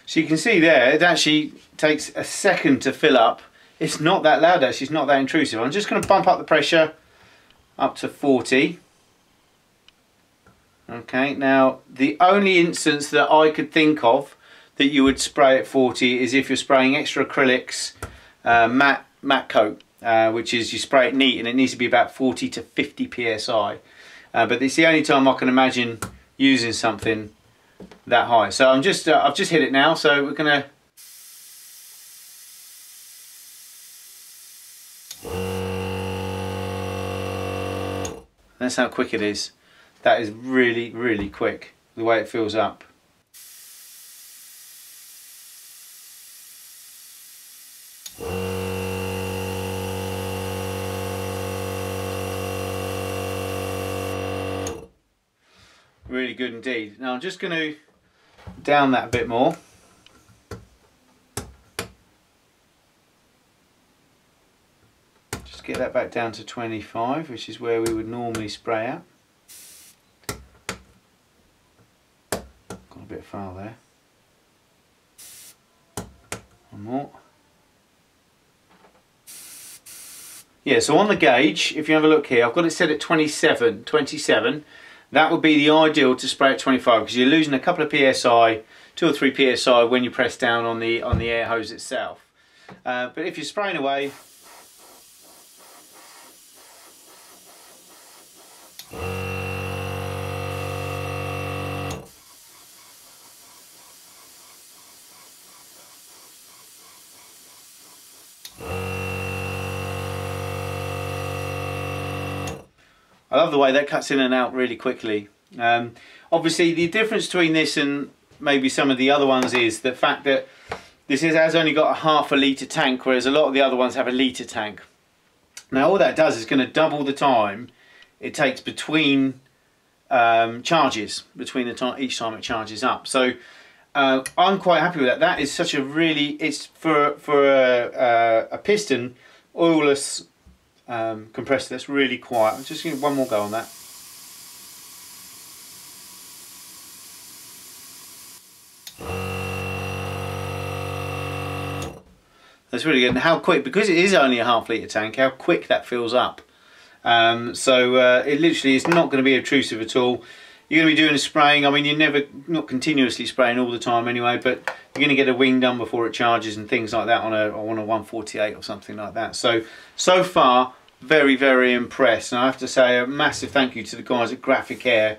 So you can see there, it actually takes a second to fill up. It's not that loud actually, it's not that intrusive. I'm just going to bump up the pressure up to 40. Okay, now the only instance that I could think of that you would spray at 40 is if you're spraying extra acrylics matte coat, which is you spray it neat and it needs to be about 40 to 50 psi. But it's the only time I can imagine using something that high. So I'm just I've just hit it now, so we're gonna that's how quick it is. That is really, really quick, the way it fills up. Really good indeed. Now I'm just going to down that a bit more. Just get that back down to 25, which is where we would normally spray at. Got a bit far there. One more. Yeah, so on the gauge, if you have a look here, I've got it set at 27. That would be the ideal to spray at 25 because you're losing a couple of psi, 2 or 3 psi when you press down on the air hose itself. But if you're spraying away, I love the way that cuts in and out really quickly. Obviously the difference between this and maybe some of the other ones is the fact that this has only got a ½ litre tank, whereas a lot of the other ones have a litre tank. Now all that does is going to double the time it takes between charges, between each time it charges up. So I'm quite happy with that. That is such a really, it's for a piston oilless compressor that's really quiet. I'm just going to one more go on that. That's really good. And how quick, because it is only a ½ litre tank, how quick that fills up. It literally is not going to be obtrusive at all. You're going to be doing a spraying. I mean, you're not continuously spraying all the time anyway, but you're going to get a wing done before it charges and things like that on a 148 or something like that. So far, very, very impressed. And I have to say a massive thank you to the guys at Graphic Air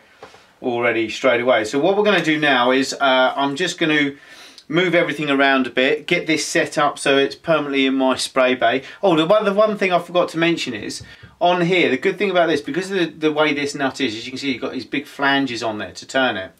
already straight away. So what we're going to do now is I'm just going to move everything around a bit, get this set up so it's permanently in my spray bay. Oh, the one thing I forgot to mention is, on here, the good thing about this, because of the way this nut is, as you can see, you've got these big flanges on there to turn it.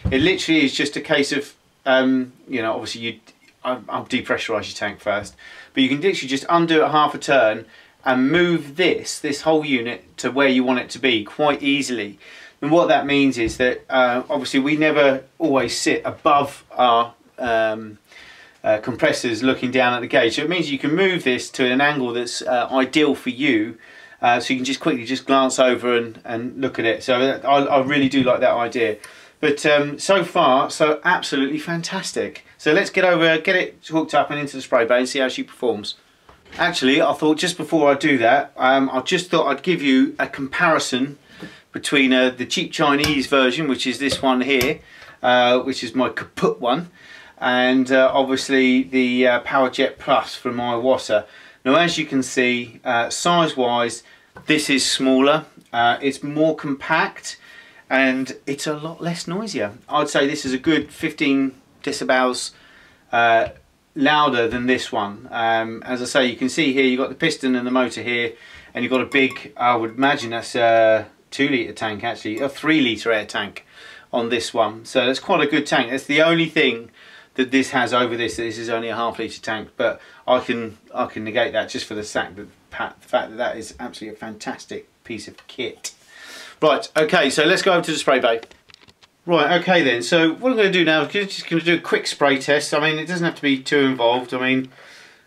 It literally is just a case of, you know, obviously I'll depressurise your tank first, but you can literally just undo it half a turn and move this whole unit to where you want it to be quite easily. And what that means is that obviously we never always sit above our compressors looking down at the gauge, so it means you can move this to an angle that's ideal for you, so you can just quickly glance over and look at it. So I really do like that idea. But so far, so absolutely fantastic. So let's get it hooked up and into the spray bay and see how she performs. Actually, I thought just before I do that, I just thought I'd give you a comparison between the cheap Chinese version, which is this one here, which is my kaput one, and obviously the PowerJet Plus from Iwata. Now, as you can see, size-wise, this is smaller, it's more compact, and it's a lot less noisier. I'd say this is a good 15 decibels louder than this one. As I say, you can see here, you've got the piston and the motor here, and you've got a big, I would imagine that's a 2 litre tank, actually, a 3 litre air tank on this one. So that's quite a good tank. That's the only thing that this has over this. This is only a ½ litre tank, but I can negate that just for the fact that that is absolutely a fantastic piece of kit. Right, okay, so let's go over to the spray bay. Right, okay then, so what I'm going to do now is just going to do a quick spray test. I mean, it doesn't have to be too involved. I mean,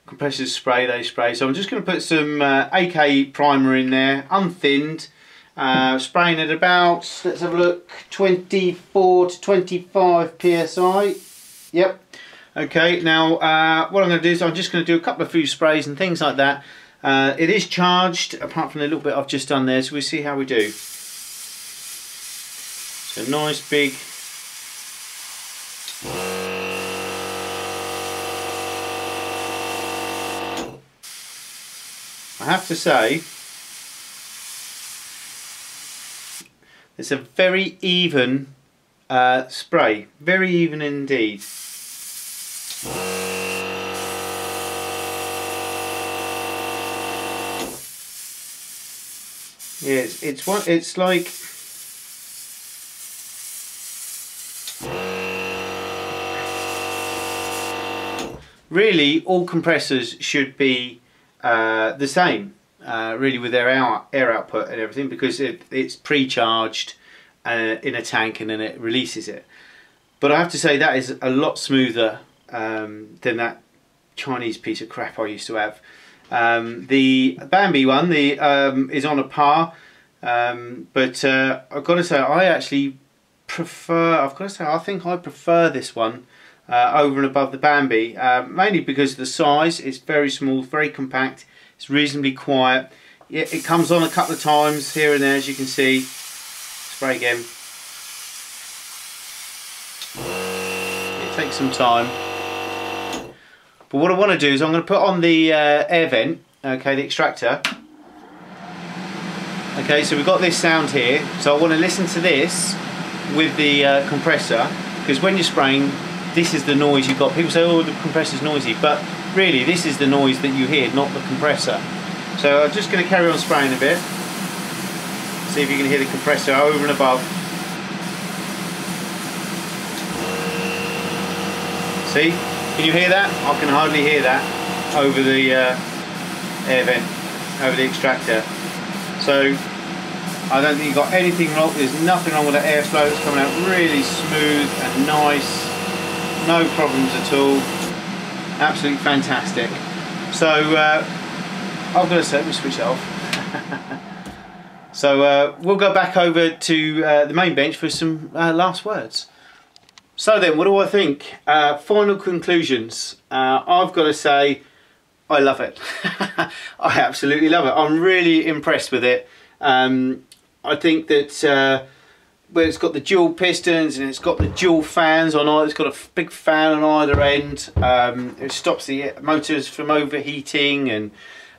compressors spray, they spray. So I'm just going to put some AK primer in there, unthinned, spraying at about, let's have a look, 24 to 25 psi. Yep. Okay, now what I'm going to do is I'm just going to do a couple of few sprays and things like that. It is charged, apart from the little bit I've just done there, so we'll see how we do. So nice big. I have to say, it's a very even spray, very even indeed. Yeah, it's like really all compressors should be the same, really, with their air output and everything, because it's pre-charged in a tank and then it releases it. But I have to say that is a lot smoother than that Chinese piece of crap I used to have. The Bambi one is on a par, but I've got to say I actually prefer, I think I prefer this one over and above the Bambi, mainly because of the size. It's very small, very compact, it's reasonably quiet. It comes on a couple of times here and there, as you can see. Spray again. It takes some time. But what I want to do is I'm going to put on the air vent, okay, the extractor. Okay, so we've got this sound here, so I want to listen to this with the compressor, because when you're spraying, this is the noise you've got. People say, oh, the compressor's noisy, but really this is the noise that you hear, not the compressor. So I'm just going to carry on spraying a bit. See if you can hear the compressor over and above. See? Can you hear that? I can hardly hear that over the air vent, over the extractor. So I don't think you've got anything wrong. There's nothing wrong with the airflow. It's coming out really smooth and nice. No problems at all. Absolutely fantastic. So I'm going to say, let me switch it off. So we'll go back over to the main bench for some last words. So then, what do I think? Final conclusions. I've got to say, I love it. I absolutely love it. I'm really impressed with it. I think that where it's got the dual pistons and it's got the dual fans on either, it's got a big fan on either end. It stops the motors from overheating and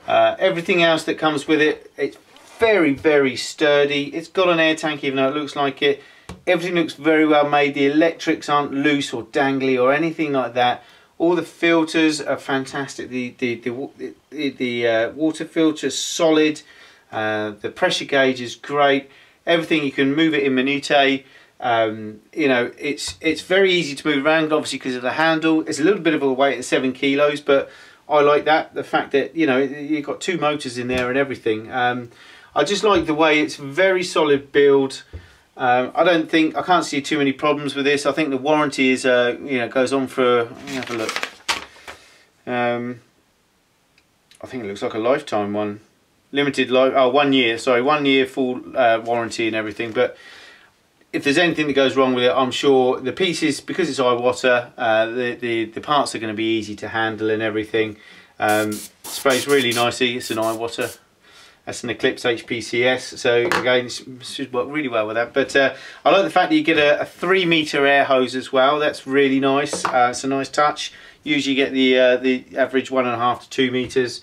everything else that comes with it. It's very, very sturdy. It's got an air tank even though it looks like it. Everything looks very well made. The electrics aren't loose or dangly or anything like that. All the filters are fantastic. The water filter is solid. The pressure gauge is great. Everything, you can move it in minutiae. You know, it's very easy to move around, obviously because of the handle. It's a little bit of a weight at 7 kilos, but I like that. The fact that, you know, you've got 2 motors in there and everything. I just like the way it's very solid build. I can't see too many problems with this. I think the warranty is, you know, goes on for, let me have a look. I think it looks like a lifetime one. Limited life, 1 year, sorry, 1 year full warranty and everything. But if there's anything that goes wrong with it, I'm sure the pieces, because it's Iwata, the parts are going to be easy to handle and everything. Sprays really nicely. It's an Iwata. That's an Eclipse HPCS, so again, it should work really well with that. But I like the fact that you get a 3 metre air hose as well. That's really nice. It's a nice touch. Usually you get the average 1.5 to 2 metres.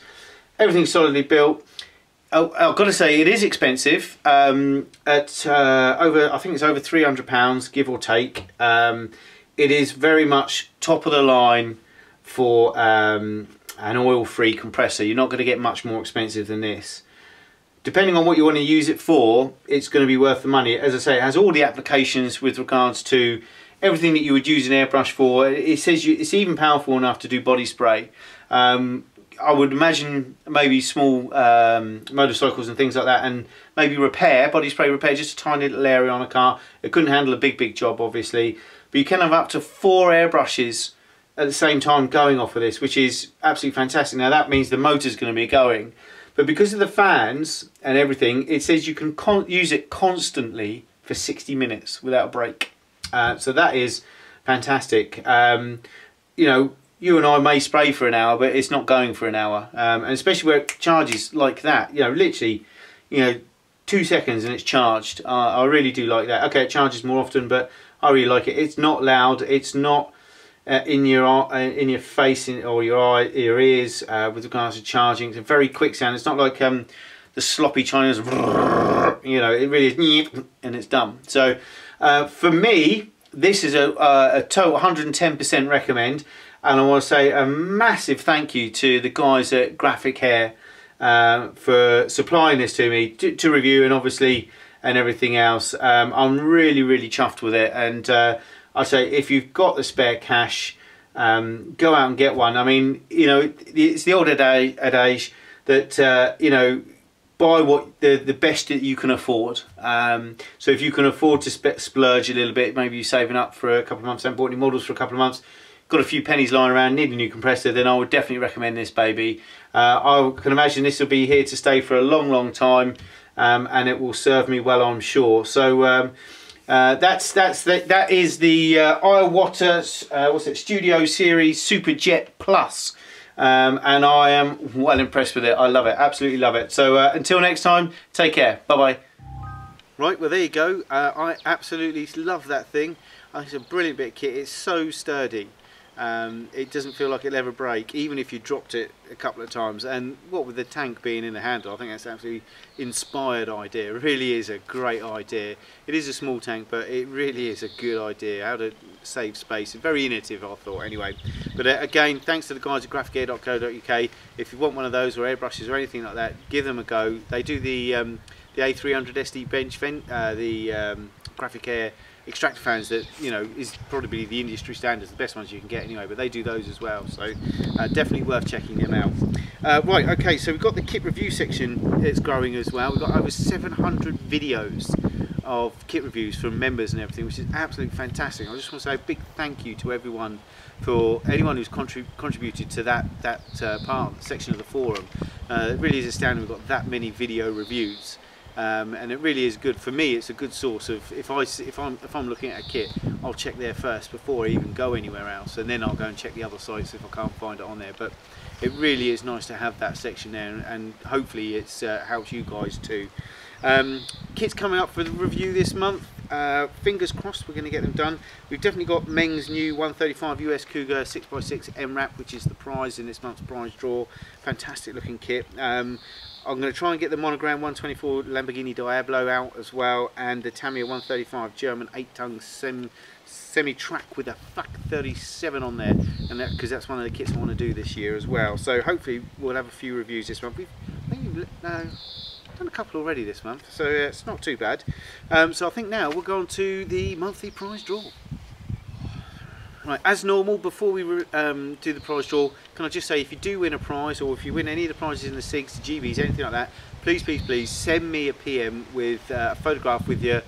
Everything's solidly built. Oh, I've got to say, it is expensive. I think it's over £300, give or take. It is very much top of the line for an oil-free compressor. You're not going to get much more expensive than this. Depending on what you want to use it for, it's going to be worth the money. As I say, it has all the applications with regards to everything that you would use an airbrush for. It says it's even powerful enough to do body spray. I would imagine maybe small motorcycles and things like that, and maybe body spray repair, just a tiny little area on a car. It couldn't handle a big job, obviously, but you can have up to 4 airbrushes at the same time going off of this, which is absolutely fantastic. Now that means the motor's going to be going, but because of the fans and everything, it says you can use it constantly for 60 minutes without a break. So that is fantastic. You know, you and I may spray for an hour, but it's not going for an hour. And especially where it charges like that, you know, literally, you know, 2 seconds and it's charged. I really do like that. Okay, it charges more often, but I really like it. It's not loud. It's not in your face or your ears with regards to charging. It's a very quick sound. It's not like the sloppy Chinese, you know, it really is, and it's done. So for me, this is a total 110% recommend. And I want to say a massive thank you to the guys at Graphic Hair for supplying this to me to review, and obviously and everything else. I'm really chuffed with it, and I say if you've got the spare cash, go out and get one. I mean, you know, it's the old adage that you know, buy what the best that you can afford. So if you can afford to splurge a little bit, maybe you're saving up for a couple of months, haven't bought any models for a couple of months, got a few pennies lying around, need a new compressor, then I would definitely recommend this baby. I can imagine this will be here to stay for a long time, and it will serve me well, I'm sure. So that is the Iwata what's it, Studio Series Super Jet Plus, and I am well impressed with it. I love it, absolutely love it. So until next time, take care, bye bye. Right, well there you go. I absolutely love that thing. It's a brilliant bit of kit. It's so sturdy. It doesn't feel like it'll ever break, even if you dropped it a couple of times. And what with the tank being in the handle, I think that's an absolutely inspired idea. It really is a great idea. It is a small tank, but it really is a good idea. How to save space. Very innovative, I thought, anyway. But again, thanks to the guys at graphicair.co.uk. If you want one of those or airbrushes or anything like that, give them a go. They do the A300 SD bench vent, the Graphic Air extractor fans that, you know, is probably the industry standards, the best ones you can get anyway, but they do those as well, so definitely worth checking them out. Right, okay, so we've got the kit review section. It's growing as well. We've got over 700 videos of kit reviews from members and everything, which is absolutely fantastic. I just want to say a big thank you to everyone, for anyone who's contributed to that section of the forum. It really is astounding we've got that many video reviews. And it really is good for me. It's a good source of, if I'm looking at a kit, I'll check there first before I even go anywhere else, and then I'll go and check the other sites if I can't find it on there. But it really is nice to have that section there, and hopefully it's helps you guys too. Kits coming up for the review this month. Fingers crossed we're going to get them done. We've definitely got Meng's new 135 US Cougar 6x6 MRAP, which is the prize in this month's prize draw. Fantastic looking kit. I'm going to try and get the Monogram 124 Lamborghini Diablo out as well, and the Tamiya 135 German 8-ton semi-track with a FAC 37 on there, and because that's one of the kits I want to do this year as well. So hopefully we'll have a few reviews this month. We've done a couple already this month, so it's not too bad. So I think now we'll go on to the monthly prize draw. Right, as normal, before we do the prize draw, can I just say, if you do win a prize, or if you win any of the prizes in the SiGs, the GBs, anything like that, please send me a PM with a photograph with your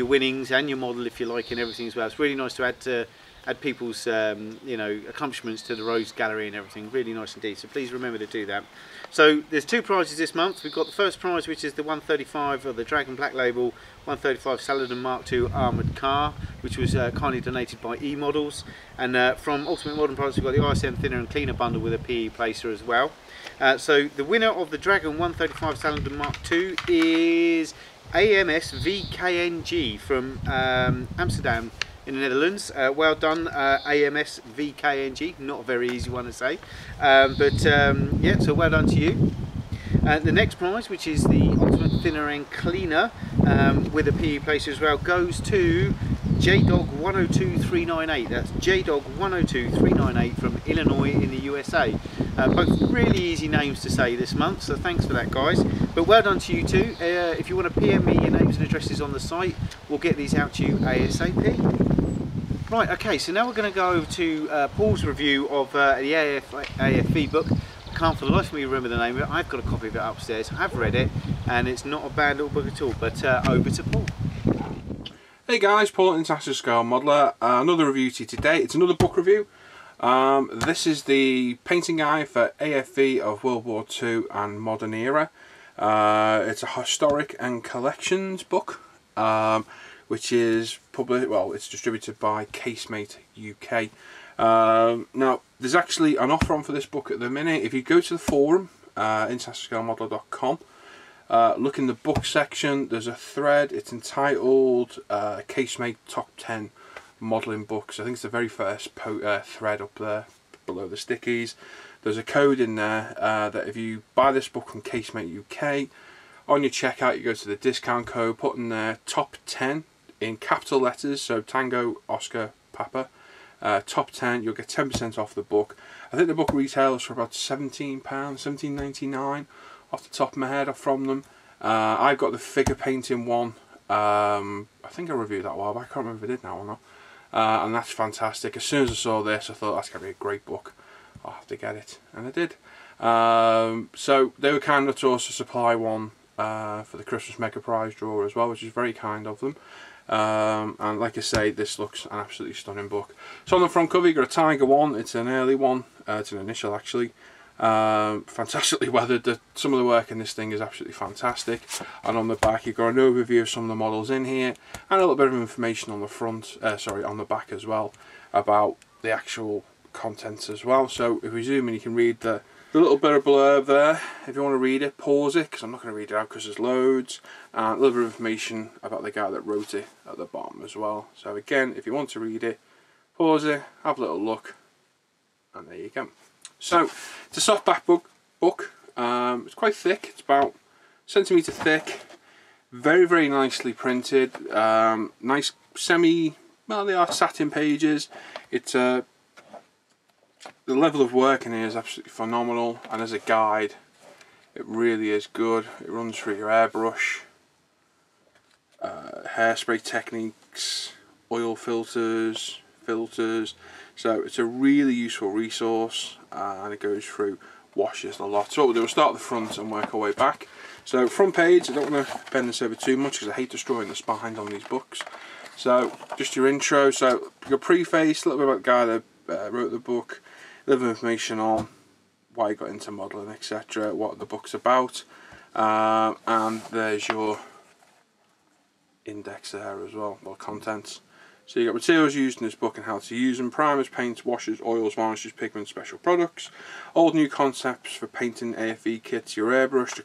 winnings and your model if you like, and everything as well. It's really nice to add people's you know, accomplishments to the Rose Gallery and everything. Really nice indeed. So please remember to do that. So there's two prizes this month. We've got the first prize, which is the 135 of the Dragon Black Label 135 Saladin Mark II armoured car, which was kindly donated by E-Models. And from Ultimate Modern Products, we've got the ISM thinner and cleaner bundle with a PE placer as well. So the winner of the Dragon 135 Saladin Mark II is AMS VKNG from Amsterdam in the Netherlands. Well done, AMS VKNG. Not a very easy one to say, but yeah, so well done to you. The next prize, which is the Ultimate Thinner and Cleaner with a PE placer as well, goes to JDog 102398. That's JDog 102398 from Illinois in the USA. Both really easy names to say this month, so thanks for that, guys. But well done to you too. If you want to PM me your names and addresses on the site, we'll get these out to you ASAP. Right, okay, so now we're going to go over to Paul's review of the AFV book. I can't for the life of me remember the name of it. I've got a copy of it upstairs. I've read it, and it's not a bad little book at all. But over to Paul. Hey guys, Paul, International Scale Modeler. Another review to you today. It's another book review. This is the painting guide for AFV of World War II and Modern Era. It's a historic and collections book, which is it's distributed by Casemate UK. Now, there's actually an offer on for this book at the minute. If you go to the forum, internationalscalemodeler.com, look in the book section, there's a thread. It's entitled Casemate Top 10 Modelling Books. I think it's the very first thread up there below the stickies. There's a code in there that if you buy this book from Casemate UK, on your checkout you go to the discount code, put in there top 10 in capital letters, so Tango, Oscar, Papa, top 10, you'll get 10% off the book. I think the book retails for about £17, £17.99 off the top of my head from them. I've got the figure painting one. I think I reviewed that a while back. I can't remember if I did now or not. And that's fantastic. As soon as I saw this, I thought that's going to be a great book. I'll have to get it, and I did. So they were kind enough to also supply one for the Christmas Mega Prize draw as well, which is very kind of them. And like I say, this looks an absolutely stunning book. So on the front cover, you've got a Tiger one. It's an early one. It's an initial actually. Fantastically weathered. Some of the work in this thing is absolutely fantastic. And on the back, you've got an overview of some of the models in here, and a little bit of information on the front, on the back as well, about the actual contents as well. So if we zoom in, you can read the little bit of blurb there. If you want to read it, pause it, because I'm not going to read it out because there's loads, and a little bit of information about the guy that wrote it at the bottom as well. So again, if you want to read it, pause it, have a little look, and there you go. So it's a softback book. It's quite thick. It's about centimetre thick. Very, very nicely printed. Nice well, they are satin pages. It's the level of work in here is absolutely phenomenal, and as a guide, it really is good. It runs through your airbrush, hairspray techniques, oil filters. So it's a really useful resource, and it goes through washes a lot. So what we'll do, we'll start at the front and work our way back. So front page, I don't want to bend this over too much because I hate destroying the spine on these books. So just your intro, so your preface, a little bit about the guy that wrote the book, a little bit of information on why he got into modelling, etc., what the book's about, and there's your index there as well, or contents. So you've got materials used in this book and how to use them: primers, paints, washes, oils, varnishes, pigments, special products, old new concepts for painting AFV kits, your airbrush, the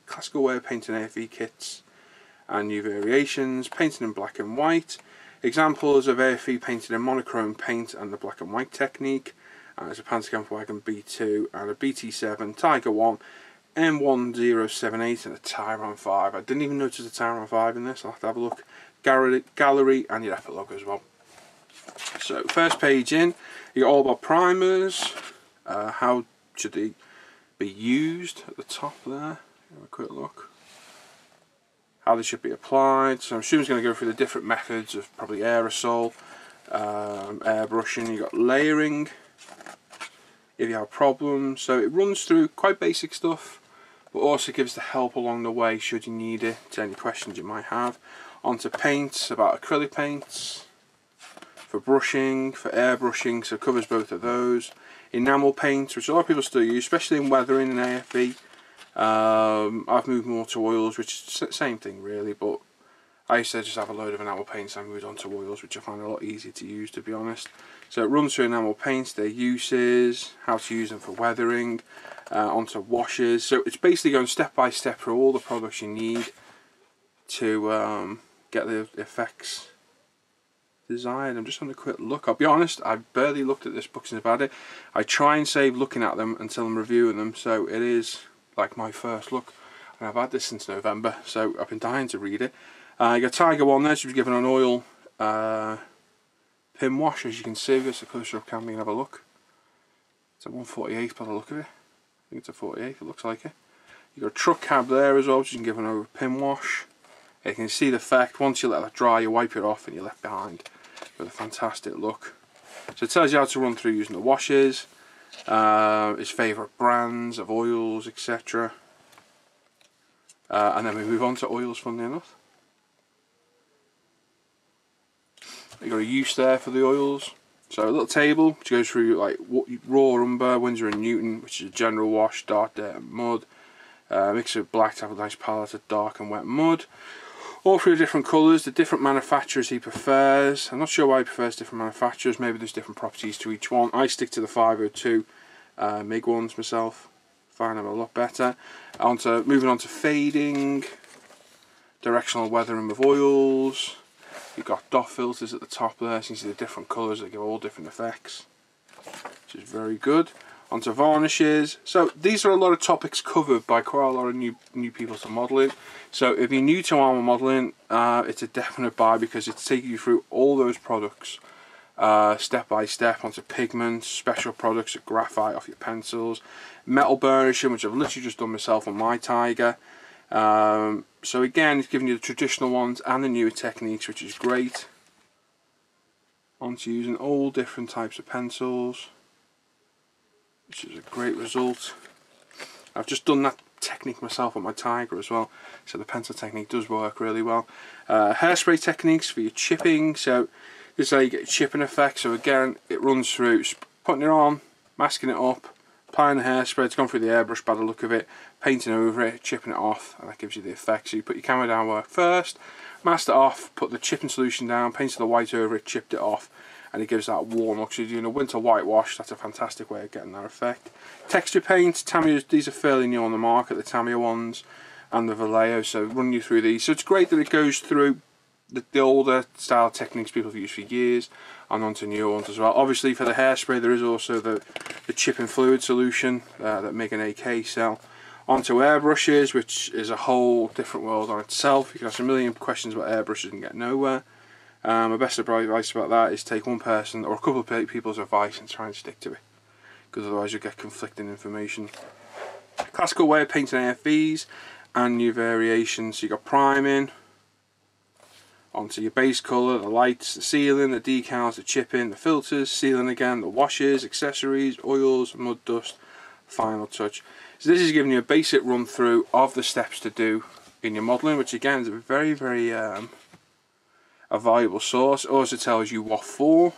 classical way of painting AFV kits, and new variations, painted in black and white. Examples of AFV painted in monochrome paint and the black and white technique. There's a Pantograph Wagon B2 and a BT7, Tiger 1, M1078 and a Tyron 5. I didn't even notice a Tyron 5 in this, I'll have to have a look. Gallery and your epilogue as well. So first page in, you got all about primers, how should they be used at the top there, have a quick look. How they should be applied, so I'm assuming it's going to go through the different methods of probably aerosol, airbrushing. You got layering if you have problems, so it runs through quite basic stuff but also gives the help along the way should you need it to any questions you might have. Onto paints, about acrylic paints, for brushing, for airbrushing, so it covers both of those. Enamel paints, which a lot of people still use, especially in weathering and AFV. I've moved more to oils, which is the same thing really, but I used to just have a load of enamel paints and I moved on to oils, which I find a lot easier to use, to be honest. So it runs through enamel paints, their uses, how to use them for weathering, onto washes. So it's basically going step by step through all the products you need to get the effects desired. I'm just having a quick look. I'll be honest, I've barely looked at this book since I've had it. I try and save looking at them until I'm reviewing them, so it is like my first look. And I've had this since November, so I've been dying to read it. You got Tiger 1 there, so she's given an oil pin wash, as you can see. It's a closer up camera, you can have a look. It's a 148 by the look of it. I think it's a 48, it looks like it. You got a truck cab there as well, which you can give an over pin wash. You can see the effect. Once you let that dry, you wipe it off and you're left behind with a fantastic look. So it tells you how to run through using the washes, his favourite brands of oils, etc. And then we move on to oils, funnily enough. You got a use there for the oils. So a little table which goes through like raw umber, Winsor and Newton, which is a general wash, dark dirt and mud. Mix of black to have a nice palette of dark and wet mud. All through different colours, the different manufacturers he prefers. I'm not sure why he prefers different manufacturers, maybe there's different properties to each one. I stick to the 502 MIG ones myself, find them a lot better. Moving on to fading, directional weathering with oils. You've got dot filters at the top there, so you can see the different colours that give all different effects, which is very good. Onto varnishes. So these are a lot of topics covered by quite a lot of new people to modelling. So if you're new to armour modelling, it's a definite buy because it's taking you through all those products step by step, onto pigments, special products, graphite off your pencils, metal burnishing, which I've literally just done myself on my Tiger. So again, it's giving you the traditional ones and the newer techniques, which is great. Onto using all different types of pencils, which is a great result. I've just done that technique myself on my Tiger as well, so the pencil technique does work really well. Hairspray techniques for your chipping, so this is how you get chipping effect. So again, it runs through putting it on, masking it up, applying the hairspray. It's gone through the airbrush by the look of it, painting over it, chipping it off, and that gives you the effect. So you put your camera down work first, masked it off, put the chipping solution down, painted the white over it, chipped it off, and it gives that warm look. So you're doing a winter whitewash, that's a fantastic way of getting that effect. Texture paint, Tamiya, these are fairly new on the market, the Tamiya ones and the Vallejo, so running you through these. So it's great that it goes through the older style techniques people have used for years and onto newer ones as well. Obviously for the hairspray there is also the chipping fluid solution that make an AK sell. Onto airbrushes, which is a whole different world on itself. You can ask a million questions about airbrushes and get nowhere. My best advice about that is take one person or a couple of people's advice and try and stick to it, because otherwise you'll get conflicting information. Classical way of painting AFVs and new variations. So you got priming, onto your base colour, the lights, the sealing, the decals, the chipping, the filters, sealing again, the washes, accessories, oils, mud dust, final touch. So this is giving you a basic run through of the steps to do in your modelling, which again is a very, very a valuable source. It also tells you what for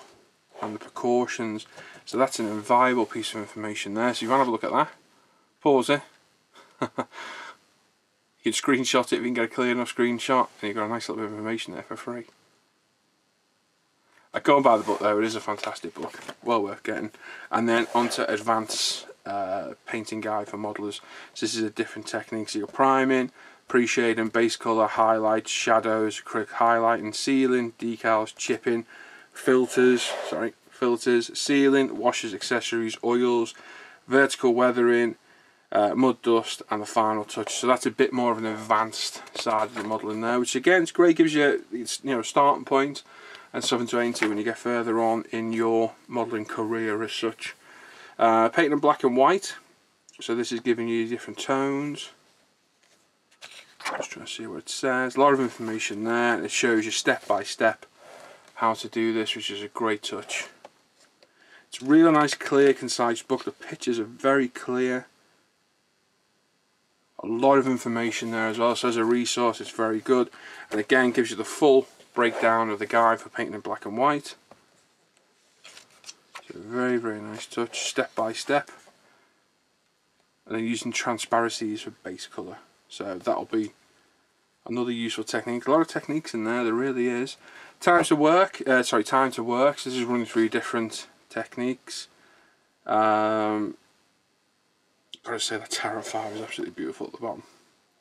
and the precautions. So that's an invaluable piece of information there. So you want to have a look at that. Pause it. You can screenshot it if you can get a clear enough screenshot, and you've got a nice little bit of information there for free. Go and buy the book though, it is a fantastic book, well worth getting. And then onto advanced painting guide for modelers. So this is a different technique. So you're priming, pre-shading, base colour, highlights, shadows, acrylic highlighting, sealing, decals, chipping, filters, sealing, washes, accessories, oils, vertical weathering, mud dust, and the final touch. So that's a bit more of an advanced side of the modelling there, which again, it's great, gives you, a starting point and something to aim to when you get further on in your modelling career as such. Painting in black and white, so this is giving you different tones. Just trying to see what it says. A lot of information there, and it shows you step by step how to do this, which is a great touch. It's a real nice, clear, concise book. The pictures are very clear. A lot of information there as well, so as a resource it's very good, and again gives you the full breakdown of the guide for painting in black and white. So very, very nice touch, step by step, and then using transparencies for base colour. So that'll be another useful technique. A lot of techniques in there really is. Time to work. So this is running through different techniques. Gotta say the Tarot 5 is absolutely beautiful at the bottom.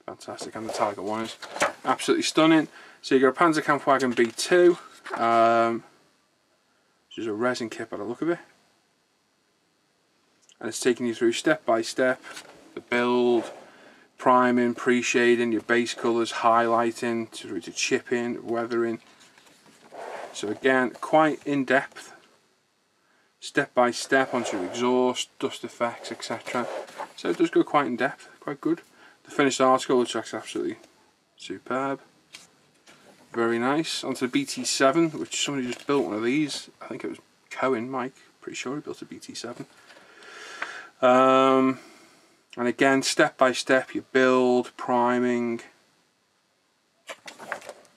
Fantastic, and the Tiger one is absolutely stunning. So you got a Panzerkampfwagen B2, which is a resin kit by the look of it. And it's taking you through step by step, the build, priming, pre-shading, your base colours, highlighting, through to chipping, weathering. So again, quite in-depth, step by step onto exhaust, dust effects, etc. So it does go quite in-depth, quite good. The finished article looks absolutely superb. Very nice. Onto the BT7, which somebody just built one of these. I think it was Cohen, Mike, pretty sure he built a BT7. And again, step by step, you build, priming,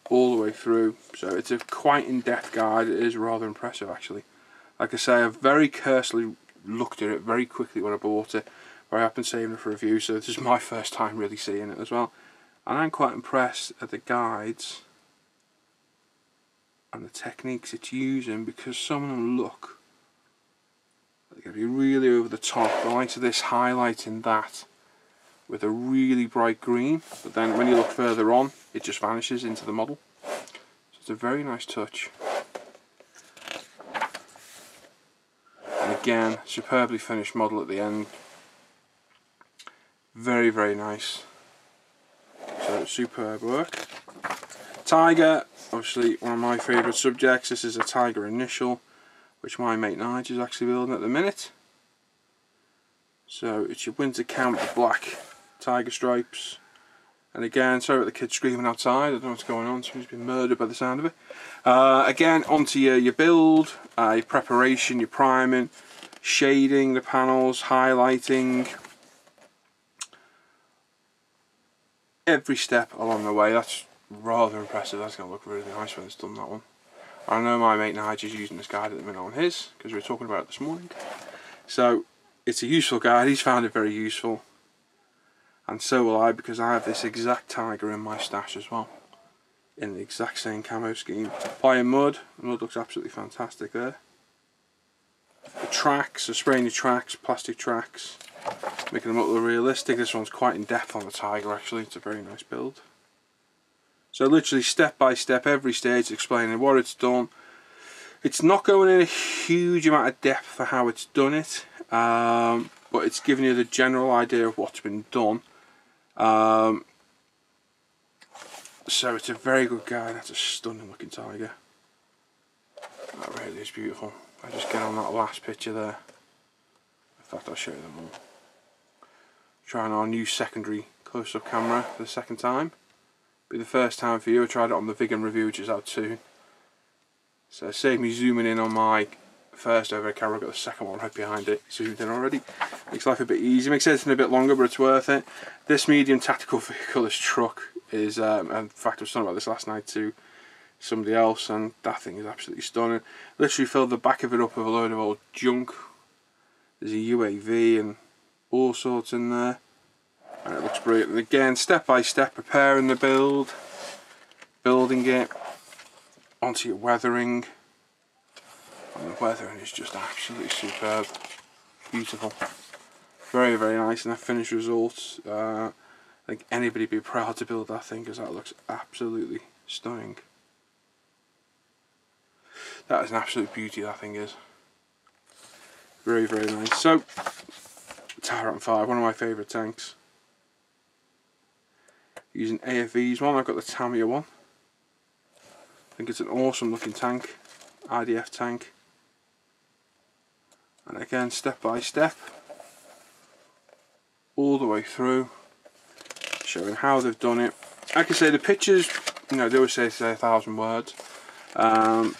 all the way through. So it's a quite in-depth guide. It is rather impressive actually. Like I say, I've very carefully looked at it very quickly when I bought it, but I have been saving it for review, so this is my first time really seeing it as well. And I'm quite impressed at the guides and the techniques it's using, because some of them look they're going to be really over the top. The likes of this highlighting that with a really bright green, but then when you look further on it just vanishes into the model. So it's a very nice touch. And again, superbly finished model at the end. Very, very nice. So superb work. Tiger, obviously one of my favourite subjects. This is a Tiger initial, which my mate Nigel is actually building at the minute. So it's your winter camp with black tiger stripes. And again, sorry about the kids screaming outside, I don't know what's going on, somebody's been murdered by the sound of it. Again, onto your build, your preparation, your priming, shading the panels, highlighting. Every step along the way. That's rather impressive. That's going to look really nice when it's done, that one. I know my mate Nigel is using this guide at the minute on his, because we were talking about it this morning. So it's a useful guide. He's found it very useful, and so will I, because I have this exact tiger in my stash as well, in the exact same camo scheme. Applying mud. The mud looks absolutely fantastic there. The tracks, so spraying the tracks, plastic tracks, making them look realistic. This one's quite in depth on the tiger actually. It's a very nice build. So literally step by step, every stage explaining what it's done. It's not going in a huge amount of depth for how it's done it, but it's giving you the general idea of what's been done. So it's a very good guide. That's a stunning looking tiger. That really is beautiful. I just get on that last picture there. In fact, I'll show you them all. Trying our new secondary close-up camera for the second time. Be the first time for you. I tried it on the vegan review, which is out soon. So save me zooming in on my first overhead camera. I've got the second one right behind it, zoomed in already. Makes life a bit easy, makes editing a bit longer, but it's worth it. This medium tactical vehicle, this truck, is, in fact I was talking about this last night to somebody else, and that thing is absolutely stunning. Literally filled the back of it up with a load of old junk. There's a UAV and all sorts in there. And it looks brilliant. And again, step by step, preparing the build, building it, onto your weathering. And the weathering is just absolutely superb. Beautiful. Very, very nice, and that finished result, I think anybody would be proud to build that thing, because that looks absolutely stunning. That is an absolute beauty, that thing is. Very, very nice. So, Tyrant 5, one of my favourite tanks. Using AFV's one, I've got the Tamiya one. I think it's an awesome looking tank, IDF tank. And again, step by step, all the way through, showing how they've done it. Like I say, the pictures, you know, they always say 1,000 words. The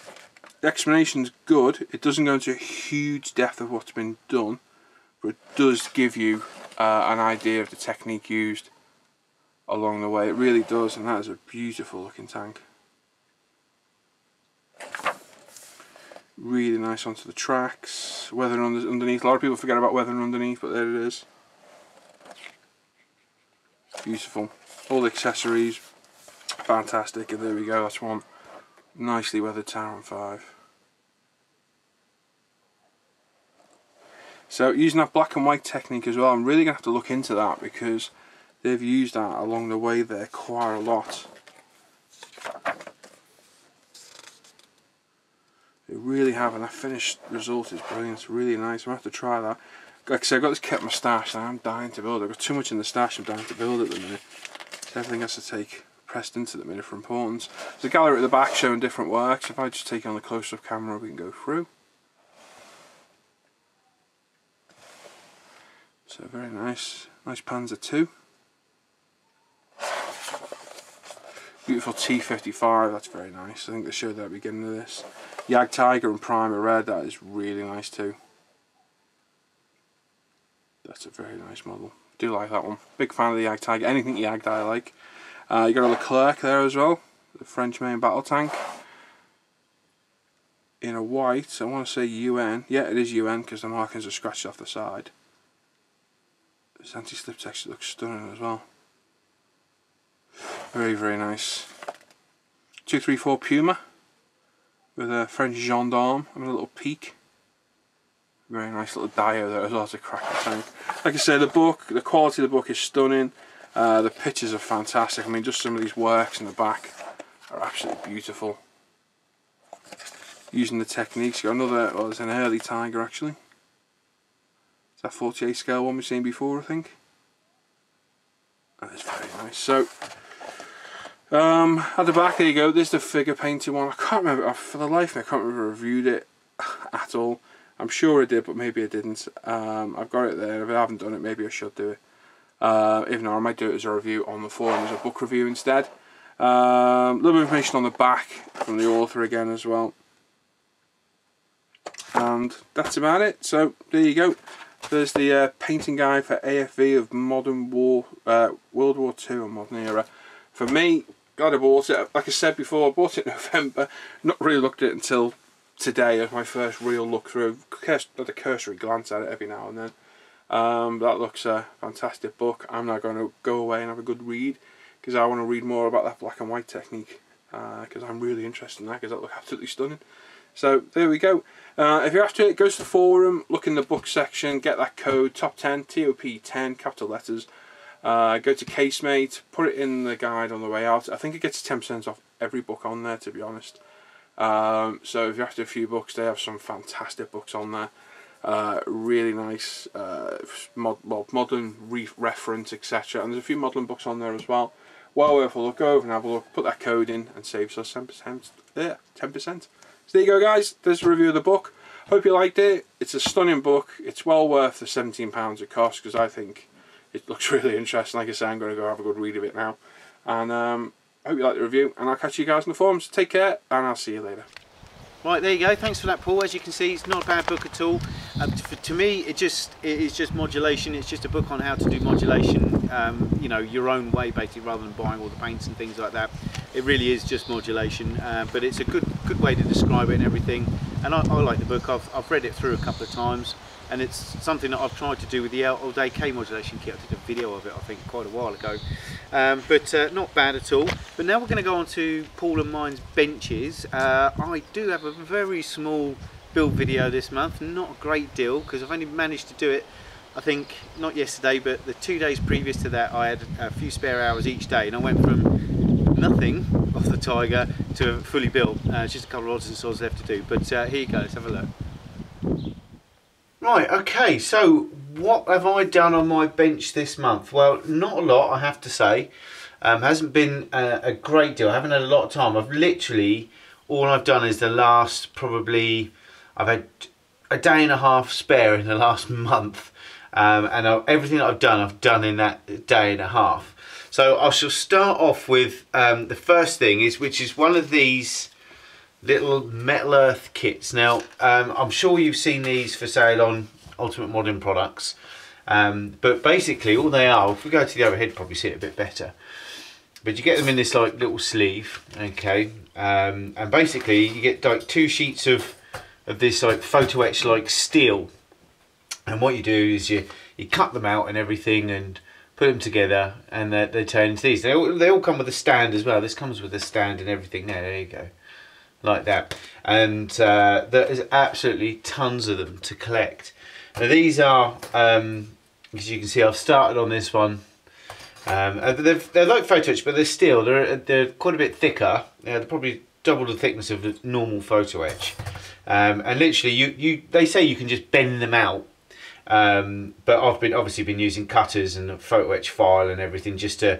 explanation's good. It doesn't go into a huge depth of what's been done, but it does give you an idea of the technique used along the way. It really does, and that is a beautiful looking tank. Really nice onto the tracks. Weathering underneath. A lot of people forget about weathering underneath, but there it is. Beautiful. All the accessories, fantastic. And there we go. That's one nicely weathered Tyrant 5. So using that black and white technique as well, I'm really going to have to look into that, because they've used that along the way there quite a lot. They really have, and that finished result is brilliant. It's really nice. I'm going to have to try that. Like I said, I've got this kept in my stash and I'm dying to build it. I've got too much in the stash, I'm dying to build it at the minute. So everything has to take precedence at the minute for importance. There's a gallery at the back showing different works. If I just take it on the close-up camera, we can go through. So very nice. Nice Panzer II. Beautiful T55, that's very nice. I think they showed that at the beginning of this. Yag Tiger and Primer Red, that is really nice too. That's a very nice model. Do like that one. Big fan of the Yag Tiger. Anything Yag I like. You got a Leclerc there as well, the French main battle tank. In a white, I want to say UN. Yeah, it is UN because the markings are scratched off the side. This anti-slip texture looks stunning as well. Very, very nice. 234 Puma with a French gendarme and a little peak. Very nice little dio there as well as a cracker tank. Like I said, the book, the quality of the book is stunning. The pictures are fantastic. I mean, just some of these works in the back are absolutely beautiful. Using the techniques, you got another, well, there's an early Tiger actually. It's that 48 scale one we've seen before, I think. That is very nice. So, at the back, there you go. There's the figure painted one. I can't remember, for the life of me, I can't remember if I reviewed it at all. I'm sure I did, but maybe I didn't. I've got it there. If I haven't done it, maybe I should do it. If not, I might do it as a review on the forum, as a book review instead. A little bit of information on the back from the author again as well. And that's about it. So, there you go. There's the painting guide for AFV of modern war, World War II and modern era. For me, glad I bought it. Like I said before, I bought it in November. Not really looked at it until today as my first real look through. Had a cursory glance at it every now and then. That looks a fantastic book. I'm now going to go away and have a good read, because I want to read more about that black and white technique, because I'm really interested in that, because that looks absolutely stunning. So there we go. If you're after it, go to the forum, look in the book section, get that code TOP10, TOP10, capital letters. Go to Casemate, put it in the guide on the way out. I think it gets 10% off every book on there, to be honest. So if you're after a few books, they have some fantastic books on there. Really nice, modern reference, etc. And there's a few modern books on there as well. Well worth a look. Go over and have a look, put that code in, and save us 10%. Yeah, 10%. So there you go, guys. There's a review of the book. Hope you liked it. It's a stunning book. It's well worth the £17 it costs, because I think it looks really interesting. Like I say, I'm going to go have a good read of it now. And I hope you like the review, and I'll catch you guys in the forums. Take care, and I'll see you later. Right, there you go. Thanks for that, Paul. As you can see, it's not a bad book at all. To me, it is just modulation. It's just a book on how to do modulation, you know, your own way, basically, rather than buying all the paints and things like that. It really is just modulation, but it's a good way to describe it and everything. And I like the book. I've read it through a couple of times, and it's something that I've tried to do with the all-day K modulation kit. I did a video of it, I think, quite a while ago. But not bad at all. But now we're going to go on to Paul and mine's benches. I do have a very small build video this month, not a great deal, because I've only managed to do it I think not yesterday, but the 2 days previous to that, I had a few spare hours each day, and I went from nothing off the Tiger to fully built. It's just a couple of odds and sods left to do, but here you go, let's have a look. Right, okay, so what have I done on my bench this month? Well, not a lot, I have to say. Hasn't been a great deal. I haven't had a lot of time. I've literally, all I've done is the last, probably, I've had a day and a half spare in the last month. Everything that I've done in that day and a half. So I shall start off with the first thing, which is one of these little metal earth kits. Now, I'm sure you've seen these for sale on Ultimate Modding products, but basically all they are, if we go to the overhead, probably see it a bit better. But you get them in this like little sleeve, okay, and basically you get like 2 sheets of this like photo etch like steel, and what you do is you cut them out and everything and put them together, and they turn into these. They all come with a stand as well. This comes with a stand and everything. There you go. Like that, and there is absolutely tons of them to collect. Now these are, as you can see, I've started on this one. They're like photo etch, but they're steel. They're quite a bit thicker. They're probably double the thickness of the normal photo etch, and literally they say you can just bend them out. But I've obviously been using cutters and a photo etch file and everything just to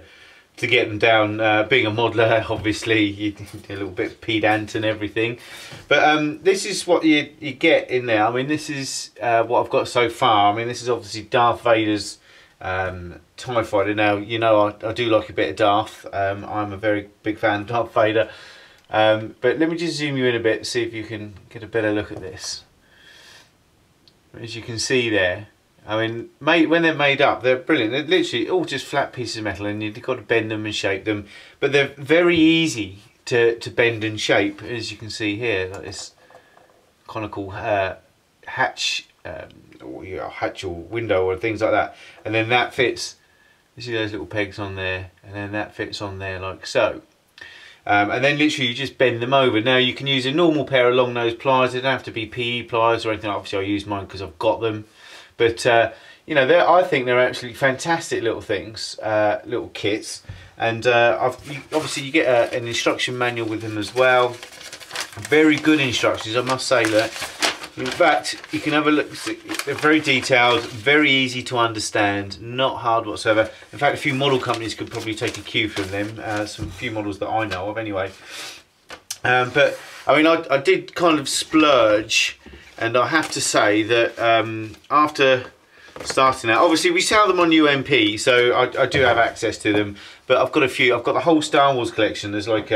get them down. Being a modeler, obviously you a little bit pedant and everything, but this is what you get in there. I mean, this is what I've got so far. I mean, this is obviously Darth Vader's TIE Fighter. Now, you know, I do like a bit of Darth. I'm a very big fan of Darth Vader, but let me just zoom you in a bit to see if you can get a better look at this. As you can see there, I mean, when they're made up, they're brilliant. They're literally all just flat pieces of metal, and you've got to bend them and shape them. But they're very easy to bend and shape, as you can see here, like this conical hatch, hatch or window or things like that. And then that fits. You see those little pegs on there, and then that fits on there like so. And then literally you just bend them over. Now you can use a normal pair of long nose pliers. They don't have to be PE pliers or anything. Obviously I use mine because I've got them. But you know, I think they're absolutely fantastic little things, little kits. And obviously you get an instruction manual with them as well. Very good instructions, I must say that. In fact, you can have a look. They're very detailed, very easy to understand, not hard whatsoever. In fact, a few model companies could probably take a cue from them. Some few models that I know of, anyway. But I mean, I did kind of splurge, and I have to say that after starting out, obviously we sell them on UMP, so I do have access to them. But I've got a few. I've got the whole Star Wars collection. There's like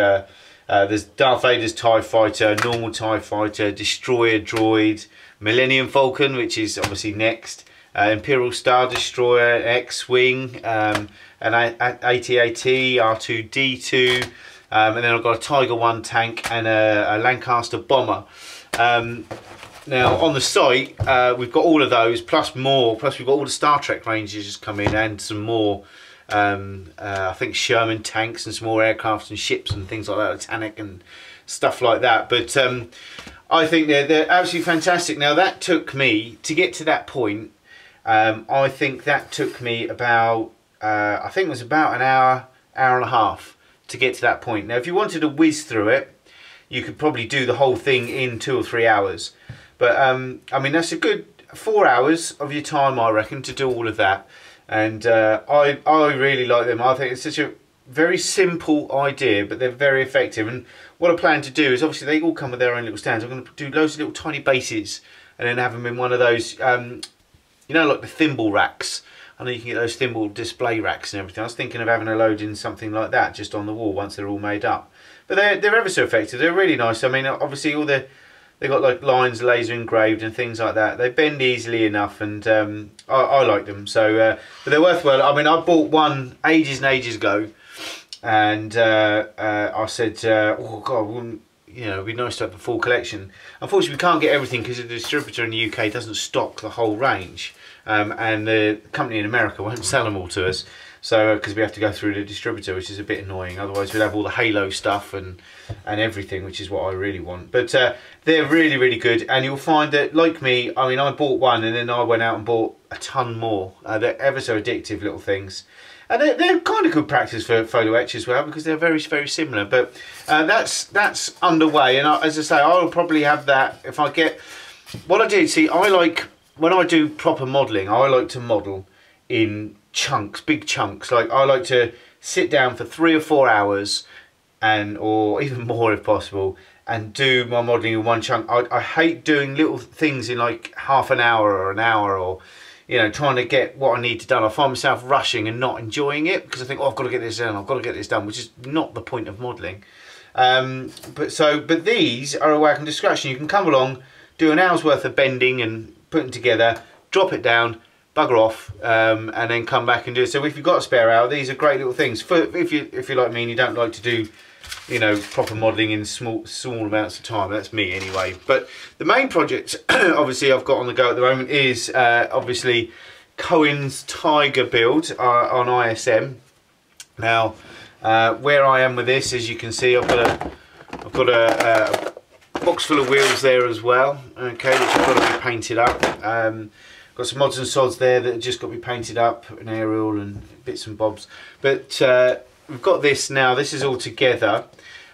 there's Darth Vader's TIE Fighter, normal TIE Fighter, Destroyer Droid, Millennium Falcon, which is obviously next, Imperial Star Destroyer, X-Wing, an AT-AT, R2-D2, and then I've got a Tiger 1 tank and a Lancaster bomber. Now on the site we've got all of those plus more, plus we've got all the Star Trek ranges just come in and some more. I think Sherman tanks and some more aircrafts and ships and things like that, Titanic and stuff like that. But I think they're absolutely fantastic. Now that took me, to get to that point, I think that took me about, I think it was about an hour and a half to get to that point. Now if you wanted to whiz through it, you could probably do the whole thing in 2 or 3 hours. But I mean, that's a good 4 hours of your time, I reckon, to do all of that. And I really like them. I think it's such a very simple idea, but they're very effective. And what I plan to do is, obviously they all come with their own little stands. I'm going to do loads of little tiny bases and then have them in one of those, you know, like the thimble racks. I know you can get those thimble display racks and everything. I was thinking of having a load in something like that just on the wall once they're all made up. But they're ever so effective. They're really nice. I mean, obviously all they've got like lines laser engraved and things like that. They bend easily enough, and I like them. So, but they're worthwhile. I mean, I bought one ages and ages ago, and I said, oh God, wouldn't, you know, it'd be nice to have the full collection. Unfortunately, we can't get everything because the distributor in the UK doesn't stock the whole range, and the company in America won't sell them all to us. So because we have to go through the distributor, which is a bit annoying. Otherwise we'd have all the Halo stuff and everything, which is what I really want. But they're really, really good, and you'll find that, like me, I mean, I bought one and then I went out and bought a ton more. They're ever so addictive little things. And they're kind of good practice for photo etch as well, because they're very, very similar. But that's underway, and as I say, I'll probably have that if I get... What I do, see, I like, when I do proper modelling, I like to model in chunks, big chunks. Like, I like to sit down for 3 or 4 hours, or even more if possible, and do my modelling in one chunk. I hate doing little things in like half an hour or an hour, or, you know, trying to get what I need to done. I find myself rushing and not enjoying it, because I think, oh, I've got to get this done, I've got to get this done, which is not the point of modelling. But these are a way I can do scratch, and you can come along, do an hour's worth of bending and putting together, drop it down, bugger off, and then come back and do it. So if you've got a spare hour, these are great little things. If you're like me and you don't like to do, you know, proper modelling in small amounts of time. That's me anyway. But the main project, obviously, I've got on the go at the moment is obviously Cohen's Tiger build on ISM. Now, where I am with this, as you can see, I've got a box full of wheels there as well. Okay, which have got to be painted up. Got some mods and sods there that have just got to be painted up, an aerial and bits and bobs. But we've got this now. This is all together.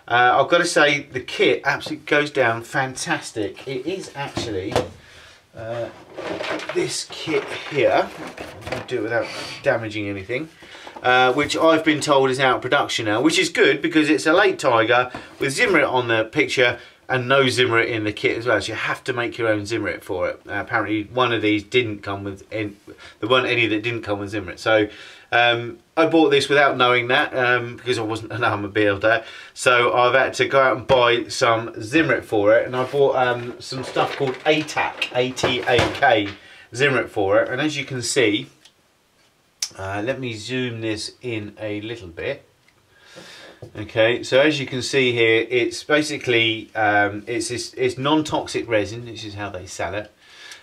I've got to say, the kit absolutely goes down fantastic. It is actually this kit here. I'll do it without damaging anything. Which I've been told is out of production now, which is good, because it's a late Tiger with Zimmerit on the picture and no Zimmerit in the kit as well. So you have to make your own Zimmerit for it. Apparently one of these didn't come with any that didn't come with Zimmerit. So I bought this without knowing that, because I wasn't an armour builder. So I've had to go out and buy some Zimmerit for it, and I bought some stuff called ATAK, A-T-A-K Zimmerit for it. And as you can see, let me zoom this in a little bit. Okay, so as you can see here, it's basically it's non-toxic resin, which is how they sell it,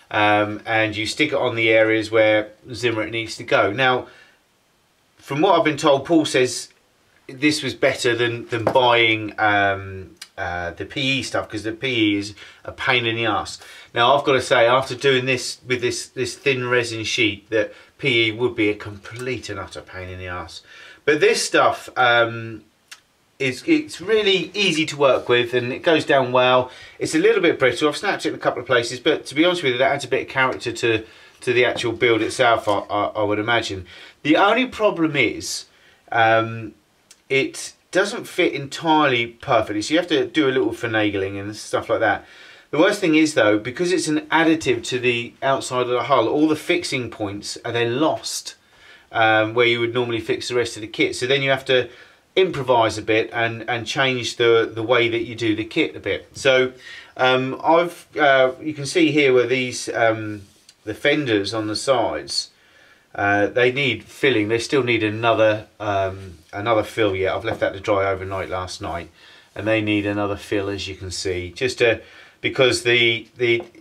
and you stick it on the areas where Zimmerit needs to go. Now, from what I've been told, Paul says this was better than buying the PE stuff, because the PE is a pain in the ass. Now, I've got to say, after doing this with this thin resin sheet, that PE would be a complete and utter pain in the ass. But this stuff, it's really easy to work with, and it goes down well. It's a little bit brittle. I've snapped it in a couple of places, but to be honest with you, that adds a bit of character to the actual build itself, I would imagine. The only problem is it doesn't fit entirely perfectly, so you have to do a little finagling and stuff like that. The worst thing is, though, because it's an additive to the outside of the hull, all the fixing points are then lost where you would normally fix the rest of the kit. So then you have to improvise a bit and change the way that you do the kit a bit. So you can see here where these the fenders on the sides, they need filling. They still need another fill yet. I've left that to dry overnight last night, and they need another fill, as you can see, just to, because in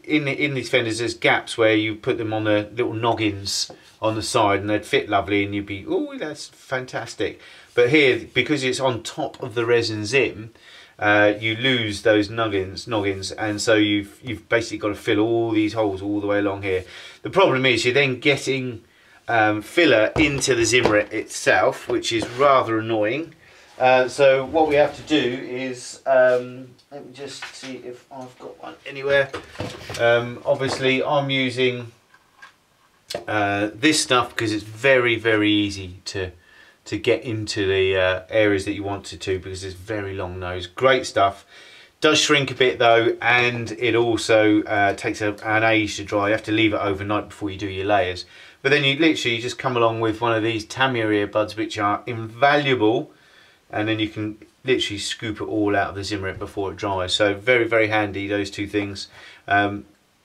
these fenders there's gaps where you put them on the little noggins on the side, and they'd fit lovely, and you'd be, oh, that's fantastic. But here, because it's on top of the resin zim, you lose those noggins, and so you've basically got to fill all these holes all the way along here. The problem is you're then getting filler into the Zimmerit itself, which is rather annoying. So what we have to do is, let me just see if I've got one anywhere. Obviously I'm using this stuff because it's very, very easy to get into the areas that you want to, because it's very long nose. Great stuff. Does shrink a bit though, and it also takes an age to dry. You have to leave it overnight before you do your layers. But then you literally just come along with one of these Tamiya earbuds, which are invaluable, and then you can literally scoop it all out of the Zimmerit before it dries. So very, very handy, those two things.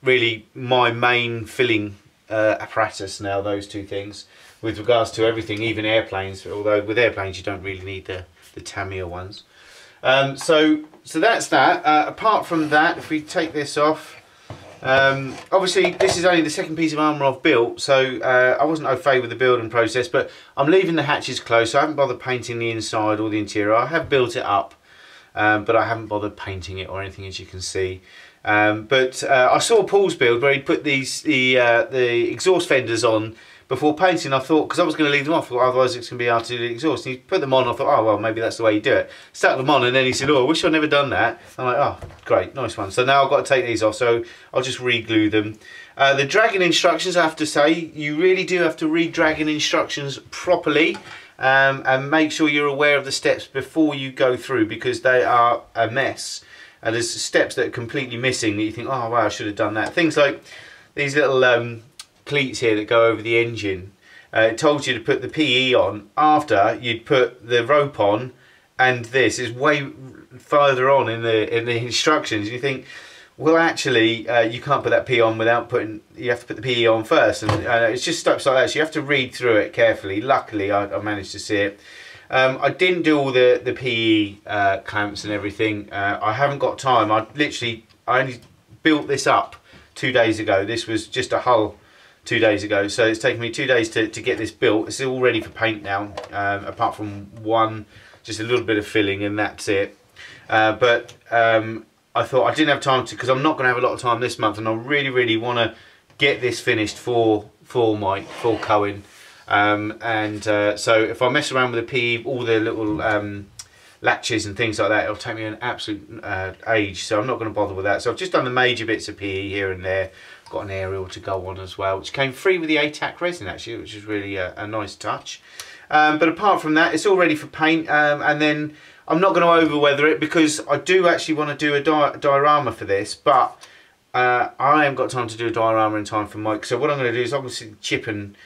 Really my main filling apparatus now, those two things, with regards to everything, even airplanes, although with airplanes you don't really need the Tamiya ones. So that's that. Apart from that, if we take this off, Obviously this is only the second piece of armour I've built, so I wasn't au fait with the building process, but I'm leaving the hatches closed, so I haven't bothered painting the inside or the interior. I have built it up, but I haven't bothered painting it or anything, as you can see. I saw Paul's build where he put the exhaust fenders on before painting. I thought, because I was going to leave them off, otherwise it's going to be hard to do the exhaust. And he put them on. I thought, oh well, maybe that's the way you do it. Stuck them on, and then he said, oh, I wish I'd never done that. I'm like, oh, great, nice one. So now I've got to take these off, so I'll just re-glue them. The dragging instructions, I have to say, you really do have to read dragging instructions properly, and make sure you're aware of the steps before you go through, because they are a mess. And there's steps that are completely missing that you think, oh wow, I should have done that. Things like these little cleats here that go over the engine. It told you to put the PE on after you'd put the rope on, and this is way further on in the instructions. You think, well, actually, you can't put that PE on without putting. You have to put the PE on first, and it's just steps like that. So you have to read through it carefully. Luckily, I managed to see it. I didn't do all the PE clamps and everything. I haven't got time. I only built this up 2 days ago. This was just a hull 2 days ago, so it's taken me 2 days to get this built. It's all ready for paint now, apart from just a little bit of filling, and that's it. I thought I didn't have time to, because I'm not going to have a lot of time this month, and I really want to get this finished for Mike, for Cohen. So if I mess around with the PE, all the little latches and things like that, it'll take me an absolute age, so I'm not going to bother with that. So I've just done the major bits of PE here and there. Got an aerial to go on as well, which came free with the ATAC resin actually, which is really a nice touch. But apart from that, it's all ready for paint, and then I'm not going to over weather it, because I do actually want to do a diorama for this, but I haven't got time to do a diorama in time for Mike. So what I'm going to do is obviously chip and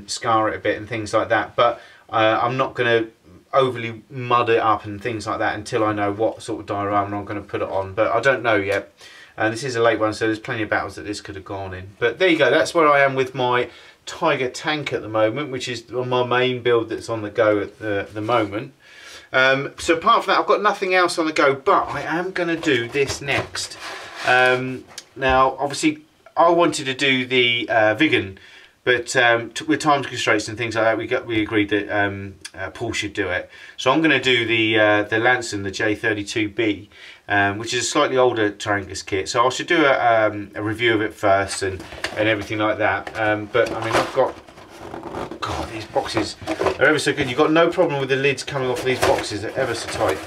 scar it a bit and things like that, but I'm not going to overly mud it up and things like that until I know what sort of diorama I'm going to put it on, but I don't know yet. And this is a late one, so there's plenty of battles that this could have gone in. But there you go, that's where I am with my Tiger tank at the moment, which is my main build that's on the go at the moment. So apart from that, I've got nothing else on the go, but I am going to do this next. Now, obviously, I wanted to do the vegan, but with time constraints and things like that, we agreed that Paul should do it. So I'm going to do the Lanson, the J32B, which is a slightly older Tarangus kit. So I should do a review of it first and everything like that. But I mean, I've got, God, these boxes are ever so good. You've got no problem with the lids coming off these boxes. They're ever so tight.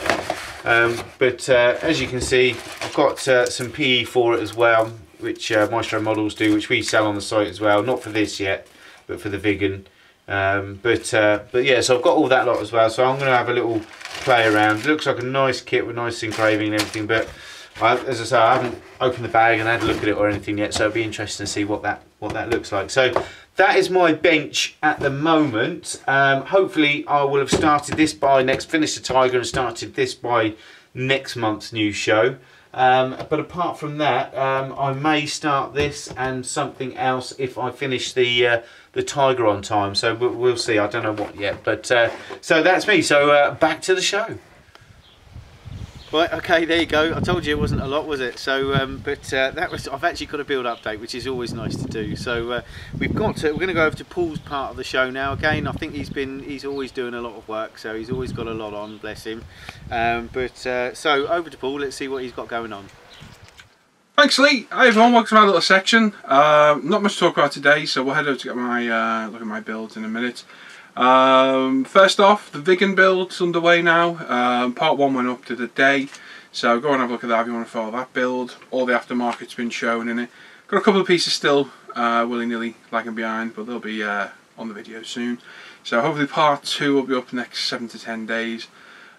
As you can see, I've got some PE for it as well, which Maestro Models do, which we sell on the site as well. Not for this yet, but for the vegan. But yeah, so I've got all that lot as well. So I'm going to have a little play around. It looks like a nice kit with nice engraving and everything. But as I say, I haven't opened the bag and had a look at it or anything yet. So it'll be interesting to see what that looks like. So that is my bench at the moment. Hopefully I will have started this by finished the Tiger and started this by next month's new show. But apart from that, I may start this and something else if I finish the Tiger on time. So we'll see. I don't know what yet. But so that's me. So back to the show. Right, okay, there you go. I told you it wasn't a lot, was it? So, I've actually got a build update, which is always nice to do. So we're going to go over to Paul's part of the show now. Again, I think he's always doing a lot of work, so he's always got a lot on, bless him. So over to Paul. Let's see what he's got going on. Thanks, Lee. Hi everyone, welcome to my little section. Not much to talk about today, so we'll head over to get my look at my builds in a minute. First off, the vegan build's underway now. Part 1 went up to the day, so go and have a look at that if you want to follow that build. All the aftermarket's been shown in it. Got a couple of pieces still willy-nilly lagging behind, but they'll be on the video soon. So hopefully part 2 will be up next 7 to 10 days.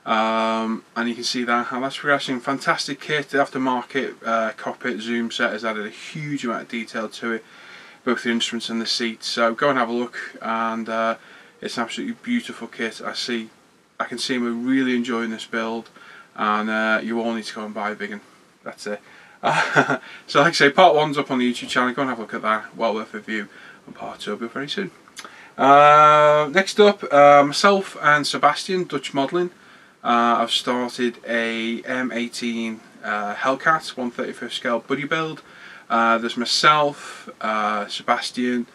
And you can see how that's progressing. Fantastic kit. The aftermarket cockpit zoom set has added a huge amount of detail to it, both the instruments and the seats. So go and have a look, and it's an absolutely beautiful kit. I can see we're really enjoying this build, and you all need to go and buy a vegan. That's it. So like I say, part 1's up on the YouTube channel. Go and have a look at that. Well worth a view. And part 2 will be very soon. Next up, myself and Sebastian, Dutch Modelling. I've started a M18 Hellcat 1/35 scale buddy build. There's myself, Sebastian,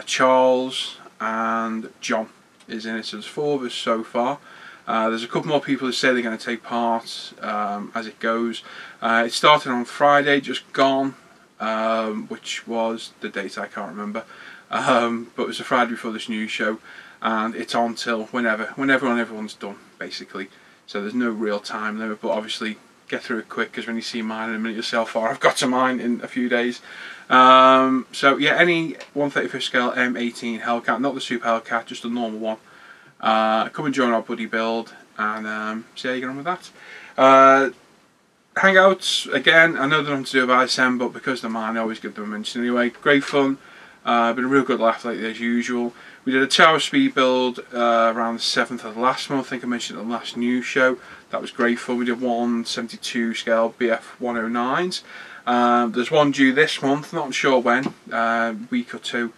Charles and John is in it, so there's 4 of us so far. There's a couple more people who say they're going to take part as it goes. It started on Friday, just gone, which was the date I can't remember, but it was the Friday before this news show, and it's on till whenever everyone's done, basically. So there's no real time limit, but obviously get through it quick, because when you see mine in a minute, you'll see how far I've got to mine in a few days. So yeah, any 1/35 scale M18 Hellcat, not the Super Hellcat, just a normal one. Come and join our buddy build and see how you get on with that. Hangouts, again, I know they're nothing to do with ISM, but because they're mine, I always give them a mention anyway. Great fun, been a real good laugh lately as usual. We did a tower speed build around the 7th of last month, I think I mentioned it in the last news show. That was great fun. We did 1/72 scale BF 109s. There's one due this month, not sure when, week or 2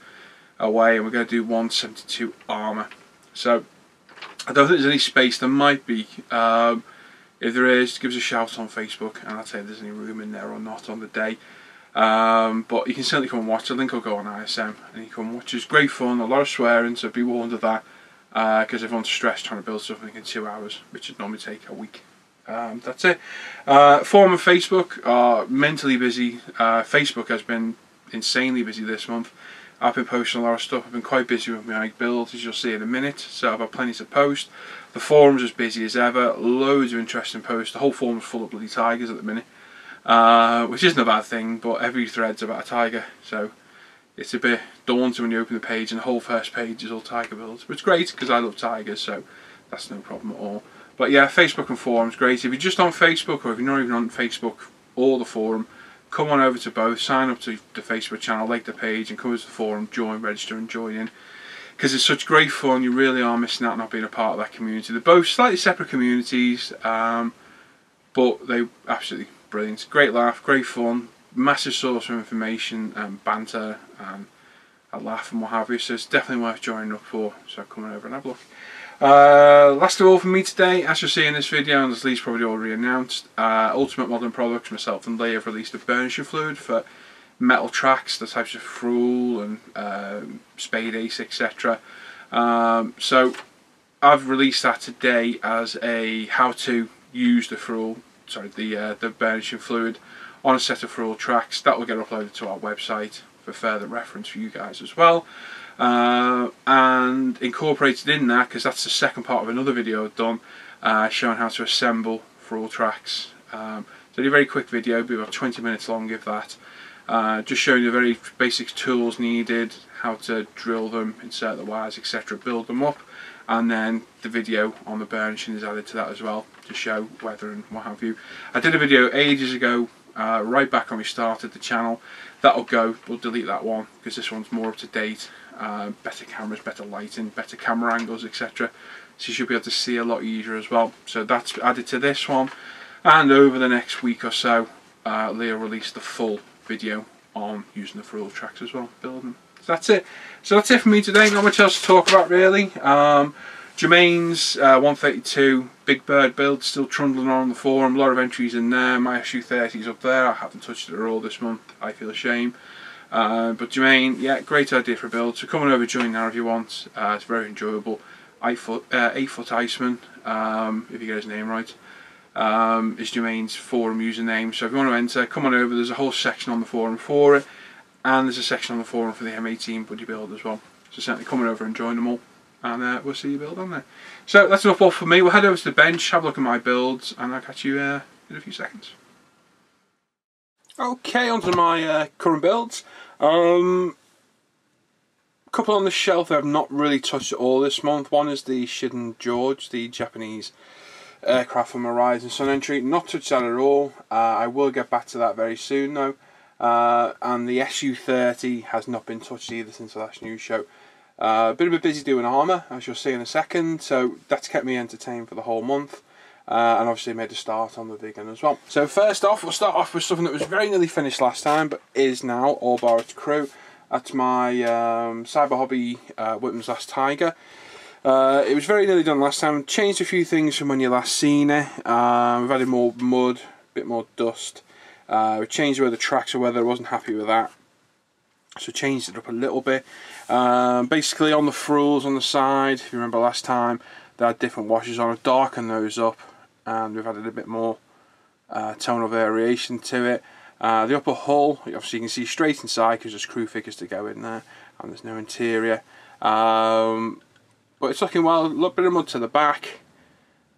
away, and we're going to do 1/72 armour. So I don't think there's any space. There might be. If there is, give us a shout on Facebook and I'll tell you if there's any room in there or not on the day. But you can certainly come and watch. The link will go on ISM and you can watch. It's great fun, a lot of swearing, so be warned of that, because everyone's stressed trying to build something in 2 hours, which would normally take a week. That's it. Forum and Facebook are mentally busy. Facebook has been insanely busy this month. I've been posting a lot of stuff. I've been quite busy with my builds, as you'll see in a minute, so I've had plenty to post. The forum's as busy as ever, loads of interesting posts. The whole forum's full of bloody tigers at the minute, which isn't a bad thing, but every thread's about a tiger, so it's a bit daunting when you open the page and the whole first page is all tiger builds. But it's great, because I love tigers, so that's no problem at all. But yeah, Facebook and forum's great. If you're just on Facebook, or if you're not even on Facebook or the forum, come on over to both, sign up to the Facebook channel, like the page, and come over to the forum, join, register and join in. Because it's such great fun, you really are missing out not being a part of that community. They're both slightly separate communities, but they're absolutely brilliant. Great laugh, great fun, massive source of information and banter and a laugh and what have you, so it's definitely worth joining up for, so come on over and have a look. Last of all from me today, as you'll see in this video, and as Lee's probably already announced, Ultimate Modelling Products, myself and Lee have released a burnishing fluid for metal tracks, the types of Fruel and Spade Ace, etc. So I've released that today as a how to use the Fruel, sorry, the burnishing fluid on a set of Fruel tracks. That will get uploaded to our website for further reference for you guys as well. And incorporated in that, because that's the second part of another video I've done, showing how to assemble Fruel tracks. So it's a very quick video, be about 20 minutes long if that. Just showing you the very basic tools needed, how to drill them, insert the wires, etc., build them up, and then the video on the burnishing is added to that as well to show weather and what have you. I did a video ages ago, right back when we started the channel. That'll go, we'll delete that one because this one's more up to date, better cameras, better lighting, better camera angles, etc. So you should be able to see a lot easier as well. So that's added to this one, and over the next week or so, Leah released the full video on using the Fruel tracks as well, building. So that's it. So that's it for me today. Not much else to talk about really. Jermaine's 132 Big Bird build still trundling on the forum. A lot of entries in there. My SU30's up there. I haven't touched it at all this month. I feel ashamed. But Jermaine, yeah, great idea for a build. So come on over, join now if you want. It's very enjoyable. 8-foot Iceman, if you get his name right, is Jermaine's forum username. So if you want to enter, come on over. There's a whole section on the forum for it, and there's a section on the forum for the M18 buddy build as well. So certainly come on over and join them all, and we'll see you build on there. So that's enough all for me. We'll head over to the bench, have a look at my builds, and I'll catch you in a few seconds. Okay, onto my current builds. Couple on the shelf that I've not really touched at all this month. One is the Shiden George, the Japanese aircraft from Horizon Sun entry. Not touched that at all. I will get back to that very soon though. And the SU30 has not been touched either since the last news show. Bit of a busy doing armour, as you'll see in a second, so that's kept me entertained for the whole month. And obviously made a start on the vegan as well. So first off, we'll start off with something that was very nearly finished last time, but is now, all bar its crew. That's my Cyber Hobby Whitman's Last Tiger. It was very nearly done last time. Changed a few things from when you last seen it. We've added more mud, a bit more dust, We changed where the tracks or weather, I wasn't happy with that, so changed it up a little bit. Basically on the frills on the side, if you remember last time, they had different washes on. I've darkened those up and we've added a bit more tonal variation to it. The upper hull, obviously you can see straight inside because there's crew figures to go in there and there's no interior. But it's looking well. A little bit of mud to the back,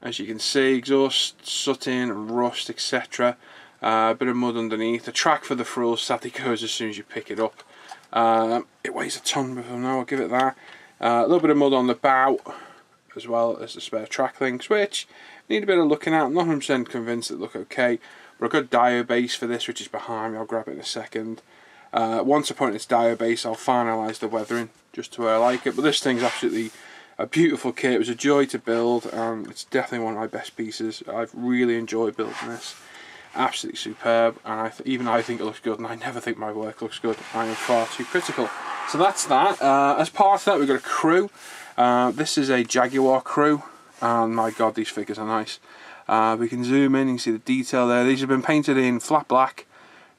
as you can see, exhaust sooting and rust, etc. A bit of mud underneath. The track for the frills sadly goes as soon as you pick it up. It weighs a ton with them now, I'll give it that. A little bit of mud on the bow, as well as the spare track links, which need a bit of looking at. I'm not 100% convinced it look okay, but I've got dio base for this, which is behind me. I'll grab it in a second. Once I put in its dio base, I'll finalise the weathering just to where I like it. But this thing's absolutely a beautiful kit. It was a joy to build, and it's definitely one of my best pieces. I've really enjoyed building this. Absolutely superb, and even I think it looks good, and I never think my work looks good. I am far too critical. So that's that. As part of that, we've got a crew. This is a Jaguar crew, and my god, these figures are nice. We can zoom in, you can see the detail there. These have been painted in flat black,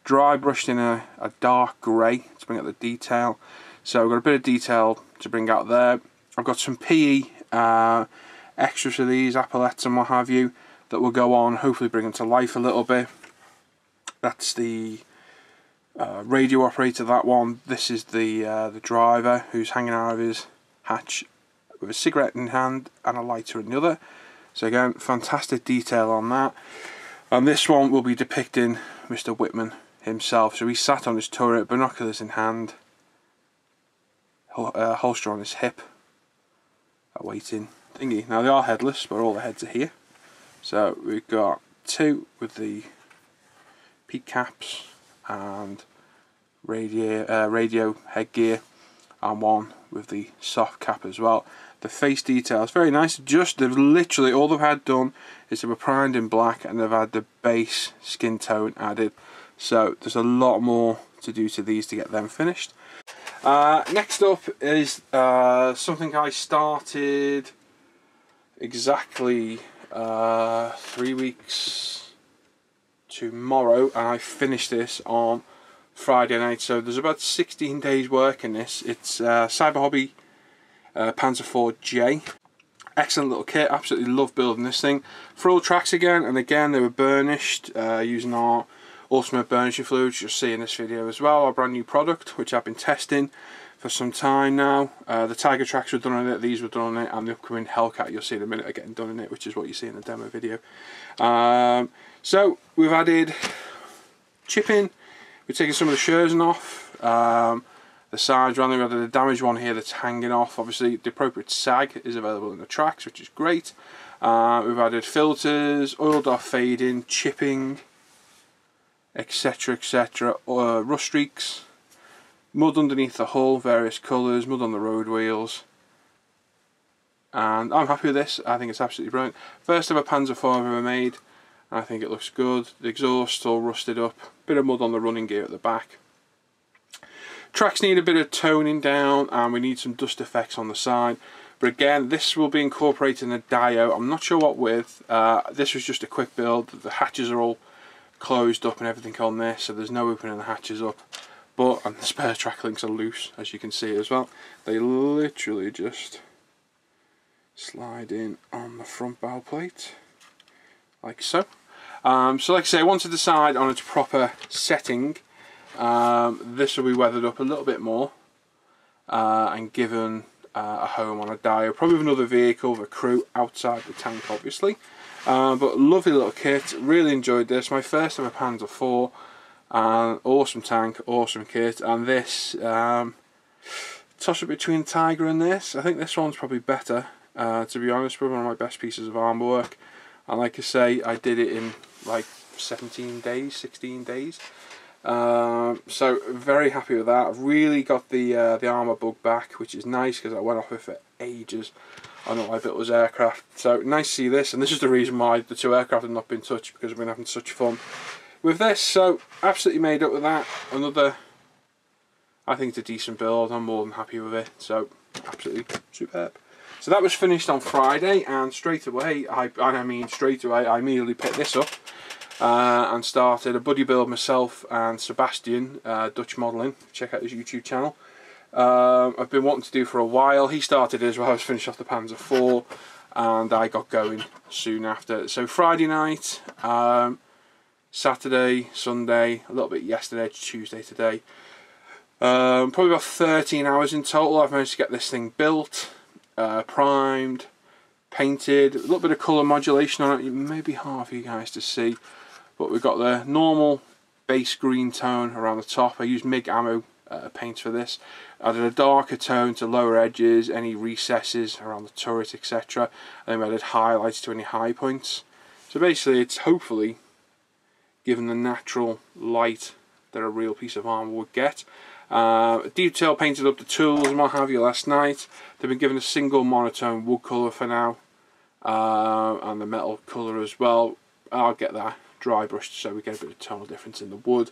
dry brushed in a dark grey to bring out the detail. So we've got a bit of detail to bring out there. I've got some PE extras for these, epaulets and what have you, that will go on, hopefully bring them to life a little bit. That's the radio operator, that one. This is the driver, who's hanging out of his hatch with a cigarette in hand and a lighter in the other. So again, fantastic detail on that. And this one will be depicting Mr. Whitman himself. So he sat on his turret, binoculars in hand, holster on his hip, awaiting thingy. Now they are headless, but all the heads are here. So we've got two with the peak caps and radio headgear, and one with the soft cap as well. The face detail is very nice. They've literally, all they've had done is they were primed in black and they've had the base skin tone added. So there's a lot more to do to these to get them finished. Next up is something I started exactly 3 weeks tomorrow, and I finished this on Friday night. So there's about 16 days work in this. It's Cyber Hobby Panzer IV J. Excellent little kit, absolutely love building this thing. Frill tracks again, and again they were burnished using our ultimate burnishing fluid, which you'll see in this video as well, our brand new product which I've been testing for some time now. The Tiger tracks were done on it, these were done on it, and the upcoming Hellcat you'll see in a minute are getting done in it, which is what you see in the demo video. So we've added chipping, we've taken some of the shearsing off, the sides around there. We've added a damaged one here that's hanging off. Obviously the appropriate sag is available in the tracks, which is great. We've added filters, oiled off fading, chipping, etc, etc, rust streaks, mud underneath the hull, various colours, mud on the road wheels, and I'm happy with this. I think it's absolutely brilliant. First ever Panzer IV I've ever made. I think it looks good. The exhaust all rusted up, bit of mud on the running gear at the back. Tracks need a bit of toning down, and we need some dust effects on the side. But again, this will be incorporated in a dio. I'm not sure what with. This was just a quick build. The hatches are all closed up and everything on this, so there's no opening the hatches up. And the spare track links are loose, as you can see as well. They literally just slide in on the front bow plate, like so. So like I say, once I decide on its proper setting, this will be weathered up a little bit more and given a home on a dio, probably with another vehicle, with a crew outside the tank obviously. But lovely little kit, really enjoyed this. My first ever Panzer IV, awesome tank, awesome kit, and this, toss it between Tiger and this. I think this one's probably better, to be honest, probably one of my best pieces of armour work. And like I say, I did it in like 17 days, 16 days. So very happy with that. I've really got the armour bug back, which is nice because I went off it for ages. I know I built those aircraft, so nice to see this, and this is the reason why the two aircraft have not been touched, because we've been having such fun with this. So absolutely made up with that. Another, I think it's a decent build. I'm more than happy with it, so absolutely superb. So that was finished on Friday, and straight away, I immediately picked this up. and started a buddy build myself and Sebastian, Dutch Modelling. Check out his YouTube channel. I've been wanting to do for a while. He started his while I was finishing off the Panzer IV, and I got going soon after. So Friday night, Saturday, Sunday, a little bit yesterday, Tuesday today. Probably about 13 hours in total. I've managed to get this thing built, primed, painted, a little bit of colour modulation on it. Maybe hard for you guys to see, but we've got the normal base green tone around the top. I used MIG ammo paints for this. I did a darker tone to lower edges, any recesses around the turret, etc. And then I did highlights to any high points. So basically it's hopefully given the natural light that a real piece of armour would get. Detail painted up the tools and what have you last night. They've been given a single monotone wood colour for now, and the metal colour as well. I'll get that dry brushed so we get a bit of tonal difference in the wood.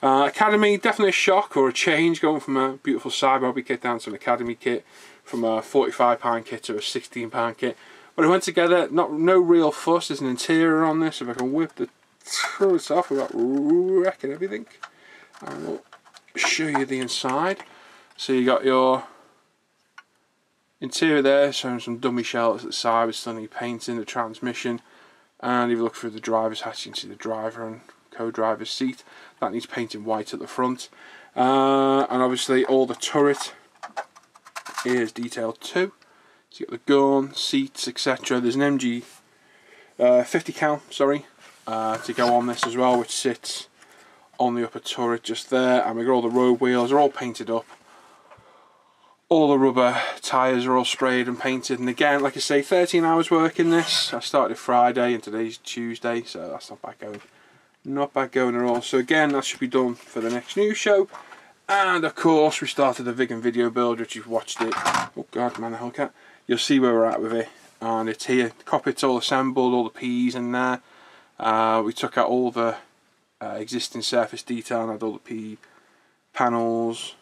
Academy, definitely a shock or a change going from a beautiful side bobby kit down to an Academy kit, from a £45 kit to a £16 kit. But it went together, no real fuss. There's an interior on this. If I can whip the turrets off without wrecking everything, and we'll show you the inside. So you got your interior there, showing some dummy shells at the side with stunning painting, the transmission, and if you look through the driver's hatch you can see the driver and co-driver's seat. That needs painting white at the front, and obviously all the turret is detailed too. So you got the gun, seats, etc. There's an MG 50 cal, sorry, to go on this as well, which sits on the upper turret just there, and we got all the road wheels, they're all painted up. All the rubber tyres are all sprayed and painted, and again, like I say, 13 hours work in this. I started Friday and today's Tuesday, so that's not bad going. Not bad going at all. So again, that should be done for the next news show. And of course, we started the vegan video build, which you've watched it. Oh god, man, the Hellcat. You'll see where we're at with it, and it's here. The cockpit's all assembled, all the P's in there. We took out all the existing surface detail and had all the P panels,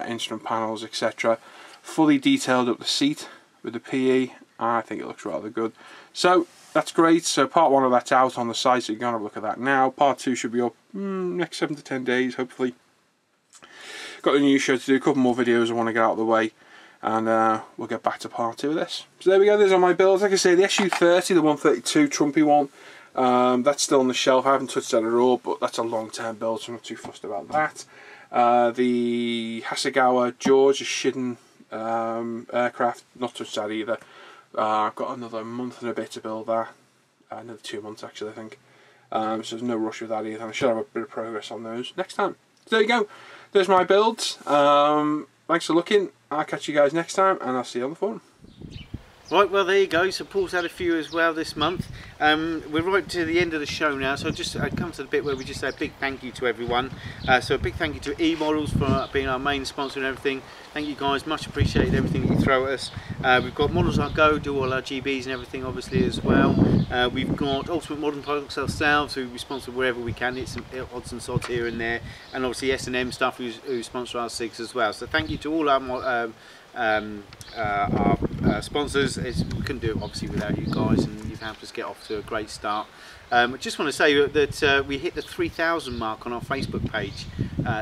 instrument panels, etc. Fully detailed up the seat with the PE. I think it looks rather good. So that's great. So part 1 of that's out on the site, so you can have a look at that now. Part 2 should be up next 7 to 10 days, hopefully. Got the new show to do, a couple more videos I want to get out of the way, and we'll get back to part 2 of this. So there we go, there's all my builds. Like I say, the SU-30, the 132 Trumpy one, that's still on the shelf. I haven't touched that at all, but that's a long-term build, so I'm not too fussed about that. The Hasegawa George, a Shiden aircraft, not touched that either. I've got another month and a bit to build that, another 2 months actually I think, so there's no rush with that either. I should have a bit of progress on those next time. So there you go, there's my builds. Thanks for looking, I'll catch you guys next time, and I'll see you on the forum. Right, well there you go, so Paul's had a few as well this month. We're right to the end of the show now, so just come to the bit where we just say a big thank you to everyone. So a big thank you to E-Models for being our main sponsor and everything. Thank you guys, much appreciated everything that you throw at us. We've got Models on Go, do all our GBs and everything obviously as well. We've got Ultimate Modern Products ourselves, who we sponsor wherever we can. It's some odds and sods here and there, and obviously S&M stuff who sponsor our SiGs as well. So thank you to all our sponsors. We couldn't do it obviously without you guys, and you've helped us get off to a great start. I just want to say that we hit the 3,000 mark on our Facebook page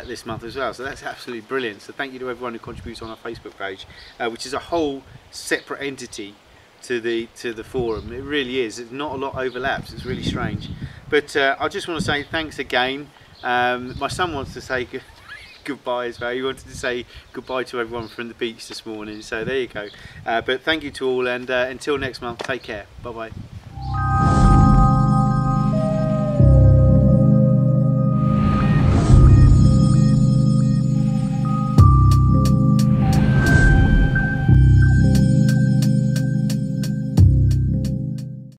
this month as well, so that's absolutely brilliant. So thank you to everyone who contributes on our Facebook page, which is a whole separate entity to the forum. It really is. It's not a lot overlaps. It's really strange, but I just want to say thanks again. My son wants to say goodbye as well. He wanted to say goodbye to everyone from the beach this morning, so there you go. But thank you to all, and until next month, take care. Bye bye.